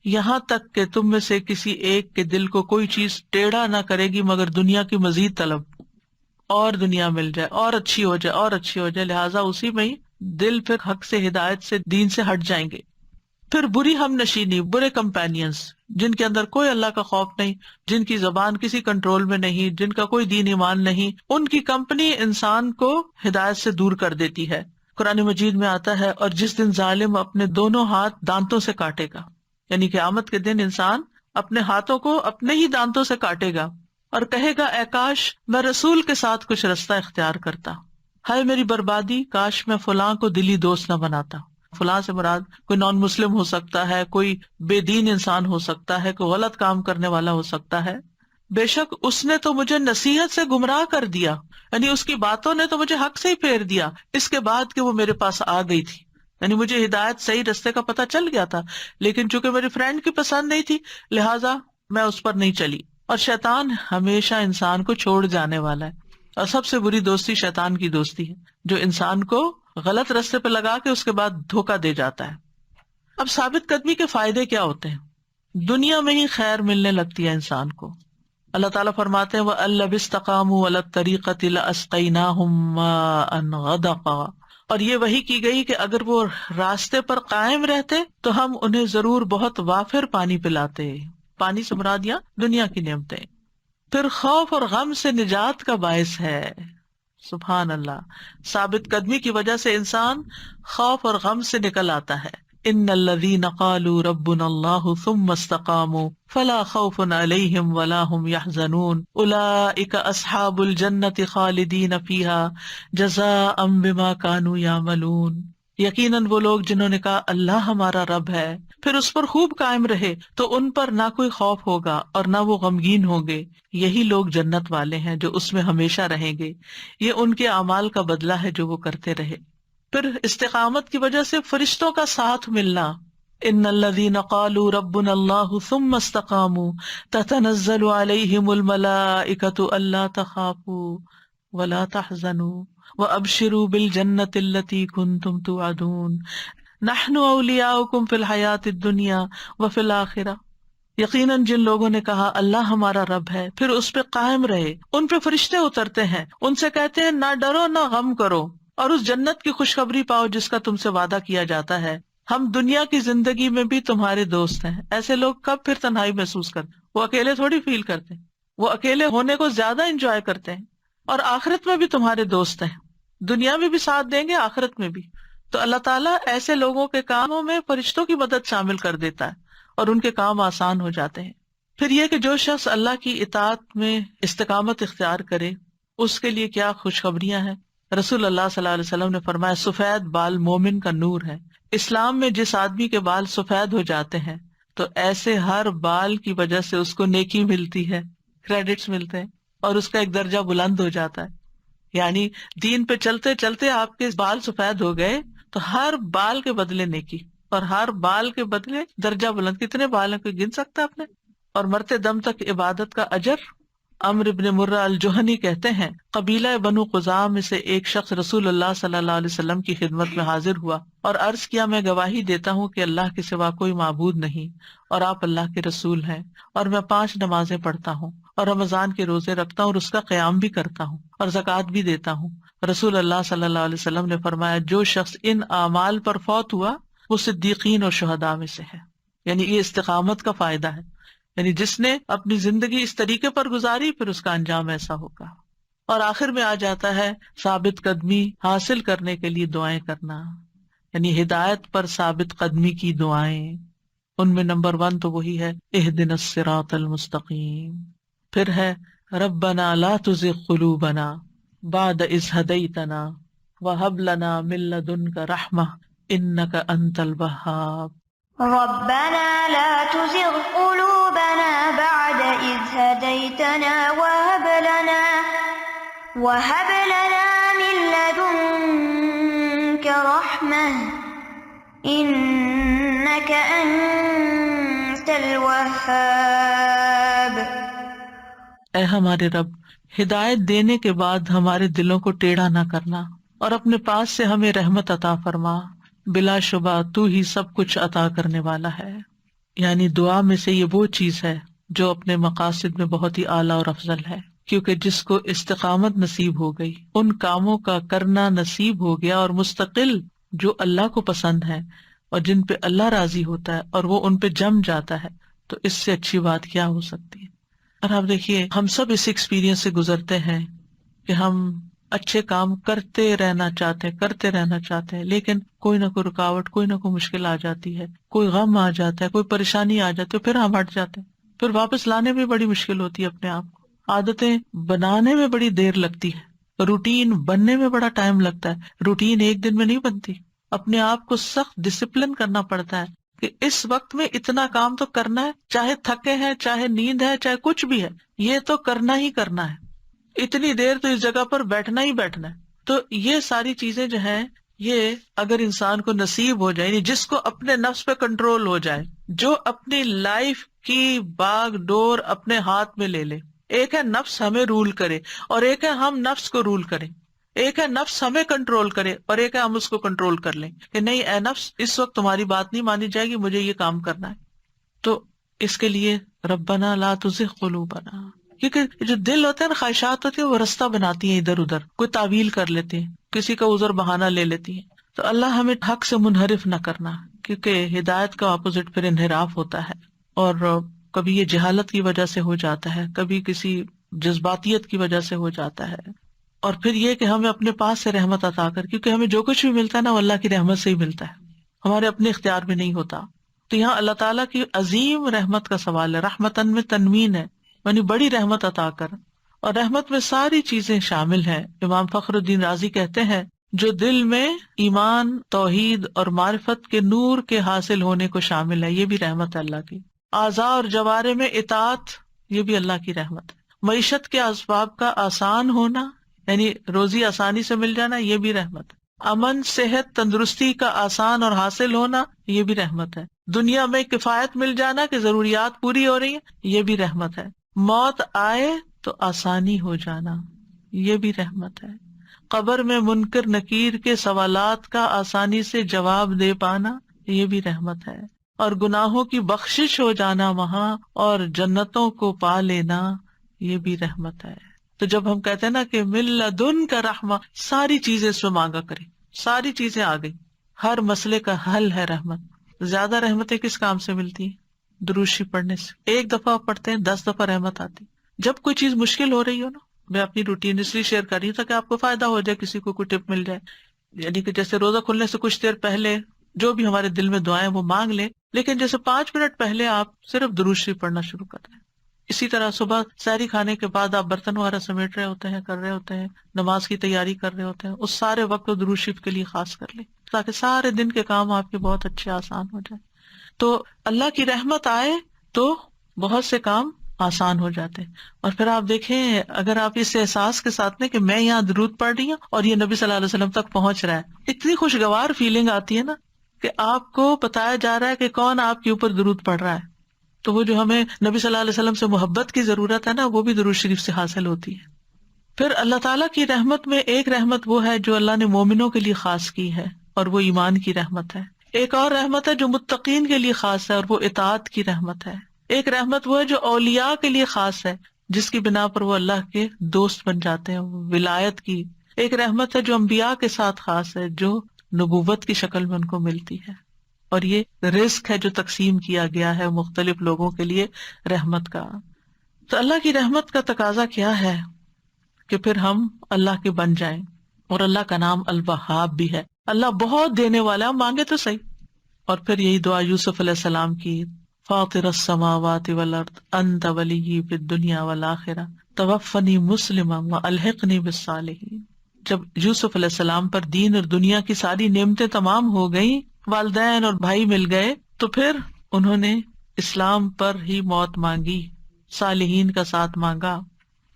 یہاں تک کہ تم میں سے کسی ایک کے دل کو کوئی چیز ٹیڑھا نہ کرے گی مگر دنیا کی مزید طلب، اور دنیا مل جائے اور اچھی ہو جائے اور اچھی ہو جائے، لہٰذا اسی میں ہی دل پھر حق سے، ہدایت سے، دین سے ہٹ جائیں گے. پھر بری ہم نشینی، برے کمپینینز، جن کے اندر کوئی اللہ کا خوف نہیں، جن کی زبان کسی کنٹرول میں نہیں، جن کا کوئی دین ایمان نہیں، ان کی کمپنی انسان کو ہدایت سے دور کر دیتی ہے. قرآن مجید میں آتا ہے اور جس دن ظالم اپنے دونوں ہاتھ دانتوں سے کاٹے گا، یعنی قیامت کے دن انسان اپنے ہاتھوں کو اپنے ہی دانتوں سے کاٹے گا اور کہے گا اے کاش میں رسول کے ساتھ کچھ رستہ اختیار کرتا، ہائے میری بربادی، کاش میں فلاں کو دلی دوست نہ بناتا. فلاں سے مراد کوئی نان مسلم ہو سکتا ہے، کوئی بے دین انسان ہو سکتا ہے، کوئی غلط کام کرنے والا ہو سکتا ہے. بے شک اس نے تو مجھے نصیحت سے گمراہ کر دیا، یعنی اس کی باتوں نے تو مجھے حق سے ہی پھیر دیا اس کے بعد کہ وہ میرے پاس آ گئی تھی. یعنی مجھے ہدایت صحیح رستے کا پتہ چل گیا تھا، لیکن چونکہ میری فرینڈ کی پسند نہیں تھی لہٰذا میں اس پر نہیں چلی. اور شیطان ہمیشہ انسان کو چھوڑ جانے والا ہے، اور سب سے بری دوستی شیطان کی دوستی ہے، جو انسان کو غلط رستے پہ لگا کے اس کے بعد دھوکہ دے جاتا ہے. اب ثابت قدمی کے فائدے کیا ہوتے ہیں؟ دنیا میں ہی خیر ملنے لگتی ہے انسان کو. اللہ تعالیٰ فرماتے ہیں وَأَلَّ بِاسْتَقَامُوا عَلَى الطَّرِيقَةِ لَأَسْقَيْنَاهُمْ مَاءً غَدَقًا. اور یہ وحی کی گئی کہ اگر وہ راستے پر قائم رہتے تو ہم انہیں ضرور بہت وافر پانی پلاتے. پانی سے مراد یہاں دنیا کی نعمتیں. پھر خوف اور غم سے نجات کا باعث ہے. سبحان اللہ. ثابت قدمی کی وجہ سے انسان خوف اور غم سے نکل آتا ہے. ان الذین قالوا ربنا اللہ ثم استقاموا فلا خوف علیہم ولا هم يحزنون اولئک اصحاب الجنۃ خالدین فیہا جزاء بما كانوا یعملون. یقیناً وہ لوگ جنہوں نے کہا اللہ ہمارا رب ہے پھر اس پر خوب قائم رہے تو ان پر نہ کوئی خوف ہوگا اور نہ وہ غمگین ہوں گے. یہی لوگ جنت والے ہیں جو اس میں ہمیشہ رہیں گے. یہ ان کے اعمال کا بدلہ ہے جو وہ کرتے رہے. پھر استقامت کی وجہ سے فرشتوں کا ساتھ ملنا. ان الذین قالوا ربنا اللہ ثم استقاموا تتنزل علیہم الملائکۃ الا تخافوا ولا تحزنوا وابشروا بالجنۃ التی کنتم توعدون نحن اولیاؤکم فی الحیاۃ الدنیا وفی الآخرہ. یقیناً جن لوگوں نے کہا اللہ ہمارا رب ہے پھر اس پہ قائم رہے ان پہ فرشتے اترتے ہیں ان سے کہتے ہیں نہ ڈرو نہ غم کرو اور اس جنت کی خوشخبری پاؤ جس کا تم سے وعدہ کیا جاتا ہے. ہم دنیا کی زندگی میں بھی تمہارے دوست ہیں. ایسے لوگ کب پھر تنہائی محسوس کرتے؟ وہ اکیلے تھوڑی فیل کرتے ہیں، وہ اکیلے ہونے کو زیادہ انجوائے کرتے ہیں. اور آخرت میں بھی تمہارے دوست ہیں، دنیا میں بھی ساتھ دیں گے آخرت میں بھی. تو اللہ تعالیٰ ایسے لوگوں کے کاموں میں فرشتوں کی مدد شامل کر دیتا ہے اور ان کے کام آسان ہو جاتے ہیں. پھر یہ کہ جو شخص اللہ کی اطاعت میں استقامت اختیار کرے اس کے لیے کیا خوشخبریاں ہیں. رسول اللہ صلی اللہ علیہ وسلم نے فرمایا سفید بال مومن کا نور ہے. اسلام میں جس آدمی کے بال سفید ہو جاتے ہیں تو ایسے ہر بال کی وجہ سے اس کو نیکی ملتی ہے، کریڈٹس ملتے ہیں اور اس کا ایک درجہ بلند ہو جاتا ہے. یعنی دین پہ چلتے چلتے آپ کے بال سفید ہو گئے تو ہر بال کے بدلے نیکی اور ہر بال کے بدلے درجہ بلند. کتنے بال ہیں کوئی گن سکتا ہے اپنے؟ اور مرتے دم تک عبادت کا اجر. عمرو بن مرہ الجہنی کہتے ہیں قبیلہ بنو خزاعہ میں سے ایک شخص رسول اللہ صلی اللہ علیہ وسلم کی خدمت میں حاضر ہوا اور عرض کیا میں گواہی دیتا ہوں کہ اللہ کے سوا کوئی معبود نہیں اور آپ اللہ کے رسول ہیں اور میں 5 نمازیں پڑھتا ہوں اور رمضان کے روزے رکھتا ہوں اور اس کا قیام بھی کرتا ہوں اور زکوٰۃ بھی دیتا ہوں. رسول اللہ صلی اللہ علیہ وسلم نے فرمایا جو شخص ان اعمال پر فوت ہوا وہ صدیقین اور شہداء میں سے ہے. یعنی یہ استقامت کا فائدہ ہے. یعنی جس نے اپنی زندگی اس طریقے پر گزاری پھر اس کا انجام ایسا ہوگا. اور آخر میں آ جاتا ہے ثابت قدمی حاصل کرنے کے لیے دعائیں کرنا، یعنی ہدایت پر ثابت قدمی کی دعائیں. ان میں نمبر 1 تو وہی ہے اہدنا الصراط المستقیم. پھر ہے ربنا لا تزغ قلوبنا بعد اذ ہدیتنا وہب لنا من لدنک رحمہ انک انت الوہاب. ربنا لا تزغ قلوبنا بعد إذ هديتنا وهب لنا من لدنك رحمة إنك أنت الوهاب. اے ہمارے رب ہدایت دینے کے بعد ہمارے دلوں کو ٹیڑھا نہ کرنا اور اپنے پاس سے ہمیں رحمت عطا فرما. بلا شبہ تو ہی سب کچھ عطا کرنے والا ہے. یعنی دعا میں سے یہ وہ چیز ہے جو اپنے مقاصد میں بہت ہی اعلیٰ اور افضل ہے، کیونکہ جس کو استقامت نصیب ہو گئی، ان کاموں کا کرنا نصیب ہو گیا اور مستقل جو اللہ کو پسند ہے اور جن پہ اللہ راضی ہوتا ہے اور وہ ان پہ جم جاتا ہے، تو اس سے اچھی بات کیا ہو سکتی ہے. اور آپ دیکھیے ہم سب اس ایکسپیرینس سے گزرتے ہیں کہ ہم اچھے کام کرتے رہنا چاہتے ہیں لیکن کوئی نہ کوئی رکاوٹ، کوئی نہ کوئی مشکل آ جاتی ہے، کوئی غم آ جاتا ہے، کوئی پریشانی آ جاتی ہے، پھر ہم ہٹ جاتے ہیں. پھر واپس لانے میں بڑی مشکل ہوتی ہے اپنے آپ کو. عادتیں بنانے میں بڑی دیر لگتی ہے، روٹین بننے میں بڑا ٹائم لگتا ہے. روٹین ایک دن میں نہیں بنتی. اپنے آپ کو سخت ڈسپلن کرنا پڑتا ہے کہ اس وقت میں اتنا کام تو کرنا ہے، چاہے تھکے ہیں، چاہے نیند ہے، چاہے کچھ بھی ہے، یہ تو کرنا ہی کرنا ہے. اتنی دیر تو اس جگہ پر بیٹھنا ہی بیٹھنا ہے. تو یہ ساری چیزیں جو ہیں یہ اگر انسان کو نصیب ہو جائے، جس کو اپنے نفس پہ کنٹرول ہو جائے، جو اپنی لائف کی باغ ڈور اپنے ہاتھ میں لے لے. ایک ہے نفس ہمیں رول کرے اور ایک ہے ہم نفس کو رول کریں. ایک ہے نفس ہمیں کنٹرول کرے اور ایک ہے ہم اس کو کنٹرول کر لیں کہ نہیں اے نفس اس وقت تمہاری بات نہیں مانی جائے گی، مجھے یہ کام کرنا ہے. تو اس کے لیے ربنا لا تزغ قلوبنا، کیونکہ جو دل ہوتے ہیں نا، خواہشات ہوتی ہیں وہ رستہ بناتی ہیں ادھر ادھر، کوئی تعویل کر لیتے ہیں، کسی کا عذر بہانہ لے لیتی ہیں. تو اللہ ہمیں حق سے منحرف نہ کرنا، کیونکہ ہدایت کا اپوزٹ پھر انحراف ہوتا ہے، اور کبھی یہ جہالت کی وجہ سے ہو جاتا ہے، کبھی کسی جذباتیت کی وجہ سے ہو جاتا ہے. اور پھر یہ کہ ہمیں اپنے پاس سے رحمت عطا کر، کیونکہ ہمیں جو کچھ بھی ملتا ہے نا وہ اللہ کی رحمت سے ہی ملتا ہے، ہمارے اپنے اختیار میں نہیں ہوتا. تو یہاں اللہ تعالیٰ کی عظیم رحمت کا سوال ہے، رحمتن میں تنوین ہے، یعنی بڑی رحمت عطا کر، اور رحمت میں ساری چیزیں شامل ہیں. امام فخر الدین رازی کہتے ہیں جو دل میں ایمان، توحید اور معرفت کے نور کے حاصل ہونے کو شامل ہے، یہ بھی رحمت ہے اللہ کی. اعضاء اور جوارے میں اطاعت، یہ بھی اللہ کی رحمت ہے. معیشت کے اسباب کا آسان ہونا، یعنی روزی آسانی سے مل جانا، یہ بھی رحمت ہے. امن، صحت، تندرستی کا آسان اور حاصل ہونا، یہ بھی رحمت ہے. دنیا میں کفایت مل جانا کہ ضروریات پوری ہو رہی ہیں، یہ بھی رحمت ہے. موت آئے تو آسانی ہو جانا، یہ بھی رحمت ہے. قبر میں منکر نکیر کے سوالات کا آسانی سے جواب دے پانا، یہ بھی رحمت ہے. اور گناہوں کی بخشش ہو جانا وہاں اور جنتوں کو پا لینا، یہ بھی رحمت ہے. تو جب ہم کہتے ہیں نا کہ من لدن کا رحمہ، ساری چیزیں اس میں مانگا کریں، ساری چیزیں آ گئی، ہر مسئلے کا حل ہے رحمت. زیادہ رحمتیں کس کام سے ملتی ہیں؟ درود شریف پڑھنے سے. ایک دفعہ پڑھتے ہیں 10 دفعہ رحمت آتی. جب کوئی چیز مشکل ہو رہی ہو نا، میں اپنی روٹین اس لیے شیئر کر رہی ہوں تاکہ آپ کو فائدہ ہو جائے، کسی کو کوئی ٹپ مل جائے. یعنی کہ جیسے روزہ کھلنے سے کچھ دیر پہلے جو بھی ہمارے دل میں دعائیں وہ مانگ لیں، لیکن جیسے 5 منٹ پہلے آپ صرف درود شریف پڑھنا شروع کر دیں. اسی طرح صبح سحری کھانے کے بعد آپ برتن وغیرہ سمیٹ رہے ہوتے ہیں، کر رہے ہوتے ہیں، نماز کی تیاری کر رہے ہوتے ہیں، اس سارے وقت درود شریف کے لیے خاص کر لیں تاکہ سارے دن کے کام آپ کے بہت اچھے آسان ہو جائیں. تو اللہ کی رحمت آئے تو بہت سے کام آسان ہو جاتے ہیں. اور پھر آپ دیکھیں، اگر آپ اس احساس کے ساتھ نے کہ میں یہاں درود پڑھ رہی ہوں اور یہ نبی صلی اللہ علیہ وسلم تک پہنچ رہا ہے، اتنی خوشگوار فیلنگ آتی ہے نا کہ آپ کو بتایا جا رہا ہے کہ کون آپ کے اوپر درود پڑھ رہا ہے. تو وہ جو ہمیں نبی صلی اللہ علیہ وسلم سے محبت کی ضرورت ہے نا، وہ بھی درود شریف سے حاصل ہوتی ہے. پھر اللہ تعالیٰ کی رحمت میں ایک رحمت وہ ہے جو اللہ نے مومنوں کے لیے خاص کی ہے، اور وہ ایمان کی رحمت ہے. ایک اور رحمت ہے جو متقین کے لیے خاص ہے، اور وہ اطاعت کی رحمت ہے. ایک رحمت وہ ہے جو اولیاء کے لیے خاص ہے، جس کی بنا پر وہ اللہ کے دوست بن جاتے ہیں، ولایت کی. ایک رحمت ہے جو انبیاء کے ساتھ خاص ہے، جو نبوت کی شکل میں ان کو ملتی ہے. اور یہ رزق ہے جو تقسیم کیا گیا ہے مختلف لوگوں کے لیے رحمت کا. تو اللہ کی رحمت کا تقاضا کیا ہے کہ پھر ہم اللہ کے بن جائیں. اور اللہ کا نام الوہاب بھی ہے، اللہ بہت دینے والا ہے، مانگے تو صحیح. اور پھر یہی دعا یوسف علیہ السلام کی، فاطر السماوات والارض انت ولی فی الدنیا والآخرہ توفنی مسلما والحقنی بالصالحین. جب یوسف علیہ السلام پر دین اور دنیا کی ساری نعمتیں تمام ہو گئیں، والدین اور بھائی مل گئے، تو پھر انہوں نے اسلام پر ہی موت مانگی، صالحین کا ساتھ مانگا،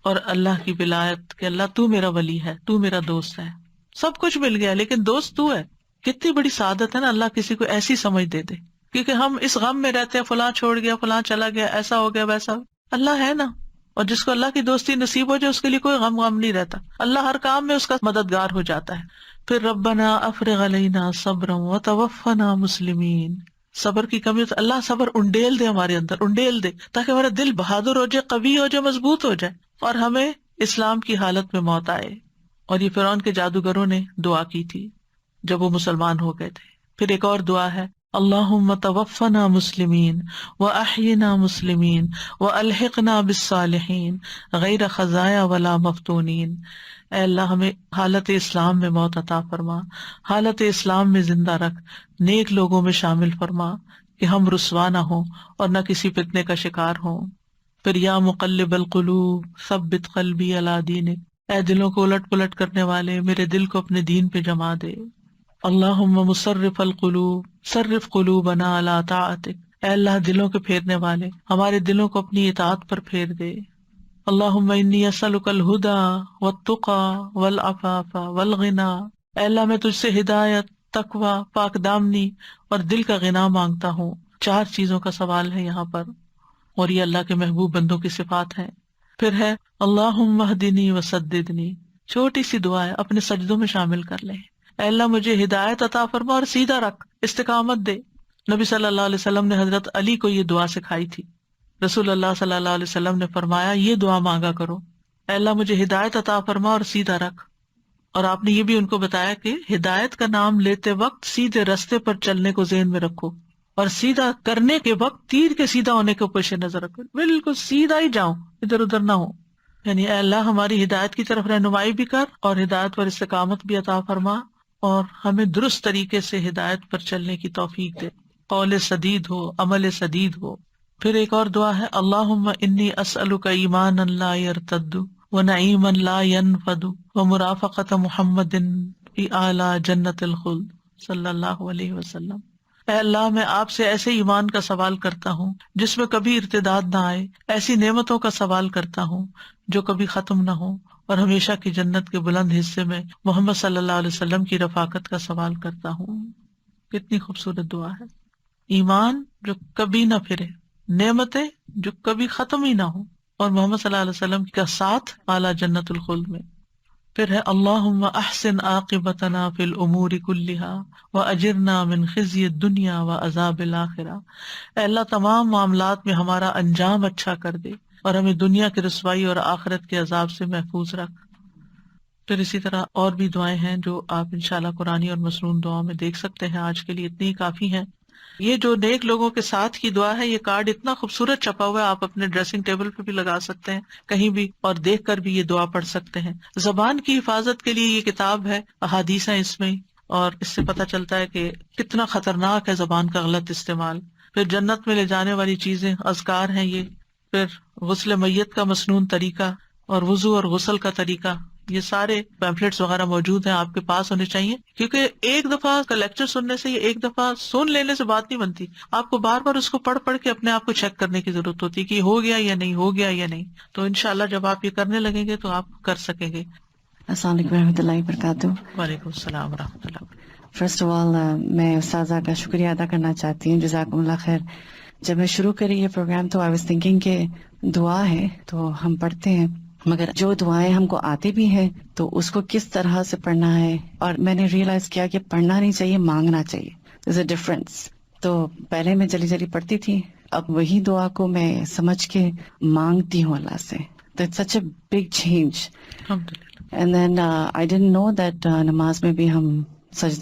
اور اللہ کی ولایت کہ اللہ تو میرا ولی ہے، تو میرا دوست ہے. سب کچھ مل گیا لیکن دوست تو ہے. کتنی بڑی سعادت ہے نا اللہ کسی کو ایسی سمجھ دے دے، کیونکہ ہم اس غم میں رہتے ہیں، فلاں چھوڑ گیا، فلاں چلا گیا، ایسا ہو گیا، ویسا. اللہ ہے نا، اور جس کو اللہ کی دوستی نصیب ہو جائے اس کے لیے کوئی غم نہیں رہتا، اللہ ہر کام میں اس کا مددگار ہو جاتا ہے. پھر ربنا افرغ علینا صبرا وتوفنا مسلمین. صبر کی کمی تو اللہ صبر انڈیل دے ہمارے اندر، انڈیل دے، تاکہ ہمارا دل بہادر ہو جائے، قوی ہو جائے، مضبوط ہو جائے، اور ہمیں اسلام کی حالت میں موت آئے. اور یہ فرعون کے جادوگروں نے دعا کی تھی جب وہ مسلمان ہو گئے تھے. پھر ایک اور دعا ہے، اللہم توفنا مسلمین واحینا مسلمین والحقنا بالصالحین غیر خزایا ولا مفتونین. اے اللہ ہمیں حالت اسلام میں موت عطا فرما، حالت اسلام میں زندہ رکھ، نیک لوگوں میں شامل فرما کہ ہم رسوا نہ ہوں اور نہ کسی فتنے کا شکار ہوں. پھر یا مقلب القلوب ثبت قلبی علی دینک. اے دلوں کو الٹ پلٹ کرنے والے، میرے دل کو اپنے دین پہ جما دے. اللہم مصرف القلوب صرف قلوبنا علی طاعتک. اے اللہ دلوں کے پھیرنے والے، ہمارے دلوں کو اپنی اطاعت پر پھیر دے. اللہم انی اسألک الہدی والتقی والعفاف والغنی. اے اللہ میں تجھ سے ہدایت، تقوی، پاک دامنی اور دل کا غنا مانگتا ہوں. 4 چیزوں کا سوال ہے یہاں پر، اور یہ اللہ کے محبوب بندوں کی صفات ہیں. پھر ہے اللہم اہدنی وسددنی. چھوٹی سی دعا ہے، اپنے سجدوں میں شامل کر لیں. اے اللہ مجھے ہدایت عطا فرما اور سیدھا رکھ، استقامت دے. نبی صلی اللہ علیہ وسلم نے حضرت علی کو یہ دعا سکھائی تھی. رسول اللہ صلی اللہ علیہ وسلم نے فرمایا یہ دعا مانگا کرو، اے اللہ مجھے ہدایت عطا فرما اور سیدھا رکھ. اور آپ نے یہ بھی ان کو بتایا کہ ہدایت کا نام لیتے وقت سیدھے رستے پر چلنے کو ذہن میں رکھو، اور سیدھا کرنے کے وقت تیر کے سیدھا ہونے کو پیش نظر رکھو، بالکل سیدھا ہی جاؤ، ادھر ادھر نہ ہو. یعنی اے اللہ ہماری ہدایت کی طرف رہنمائی بھی کر اور ہدایت پر استقامت بھی عطا فرما، اور ہمیں درست طریقے سے ہدایت پر چلنے کی توفیق دے، قول سدید ہو، عمل سدید ہو. پھر ایک اور دعا ہے، اللہم انی اسألک ایمانا لا یرتد ونعیما لا ینفد ومرافقۃ محمد فی اعلی جنت الخلد صلی اللہ علیہ وسلم. اے اللہ میں آپ سے ایسے ایمان کا سوال کرتا ہوں جس میں کبھی ارتداد نہ آئے، ایسی نعمتوں کا سوال کرتا ہوں جو کبھی ختم نہ ہو، اور ہمیشہ کی جنت کے بلند حصے میں محمد صلی اللہ علیہ وسلم کی رفاقت کا سوال کرتا ہوں. کتنی خوبصورت دعا ہے. ایمان جو کبھی نہ پھرے، نعمتیں جو کبھی ختم ہی نہ ہو، اور محمد صلی اللہ علیہ وسلم کا ساتھ اعلیٰ جنت الخلد میں. پھر ہے اللہم احسن عاقبتنا فی الامور کلہا واجرنا من خزی الدنیا وعذاب الآخرہ. اے اللہ تمام معاملات میں ہمارا انجام اچھا کر دے اور ہمیں دنیا کی رسوائی اور آخرت کے عذاب سے محفوظ رکھ. پھر اسی طرح اور بھی دعائیں ہیں جو آپ انشاءاللہ قرآنی اور مسنون دعاؤں میں دیکھ سکتے ہیں. آج کے لیے اتنی ہی کافی ہیں. یہ جو نیک لوگوں کے ساتھ کی دعا ہے، یہ کارڈ اتنا خوبصورت چھپا ہوا ہے، آپ اپنے ڈریسنگ ٹیبل پہ بھی لگا سکتے ہیں کہیں بھی، اور دیکھ کر بھی یہ دعا پڑھ سکتے ہیں. زبان کی حفاظت کے لیے یہ کتاب ہے، احادیث ہیں اس میں، اور اس سے پتہ چلتا ہے کہ کتنا خطرناک ہے زبان کا غلط استعمال. پھر جنت میں لے جانے والی چیزیں، اذکار ہیں یہ. پھر غسل میت کا مسنون طریقہ اور وضو اور غسل کا طریقہ، یہ سارے پیمفلیٹس وغیرہ موجود ہیں، آپ کے پاس ہونے چاہیے. کیونکہ ایک دفعہ کا لیکچر سننے سے، ایک دفعہ سن لینے سے بات نہیں بنتی. آپ کو بار بار اس کو پڑھ کے اپنے آپ کو چیک کرنے کی ضرورت ہوتی ہے کہ ہو گیا یا نہیں، ہو گیا یا نہیں. تو انشاءاللہ جب آپ یہ کرنے لگیں گے تو آپ کر سکیں گے. السلام علیکم ورحمۃ اللہ وبرکاتہ. وعلیکم السلام ورحمۃ اللہ. فرسٹ آف آل میں استاذہ کا شکریہ ادا کرنا چاہتی ہوں، جزاکم اللہ خیر. جب میں شروع کری یہ پروگرام تو آئی واز تھنکنگ کہ دعا ہے تو ہم پڑھتے ہیں، مگر جو دعائیں ہم کو آتی بھی ہیں تو اس کو کس طرح سے پڑھنا ہے. اور میں نے ریئلائز کیا کہ پڑھنا نہیں چاہیے، مانگنا چاہیے. there's a difference. تو پہلے میں جلدی جلدی پڑھتی تھی، اب وہی دعا کو میں سمجھ کے مانگتی ہوں اللہ سے. تو it's such a big change. الحمدللہ. And then I didn't know that نماز میں بھی ہم سجدے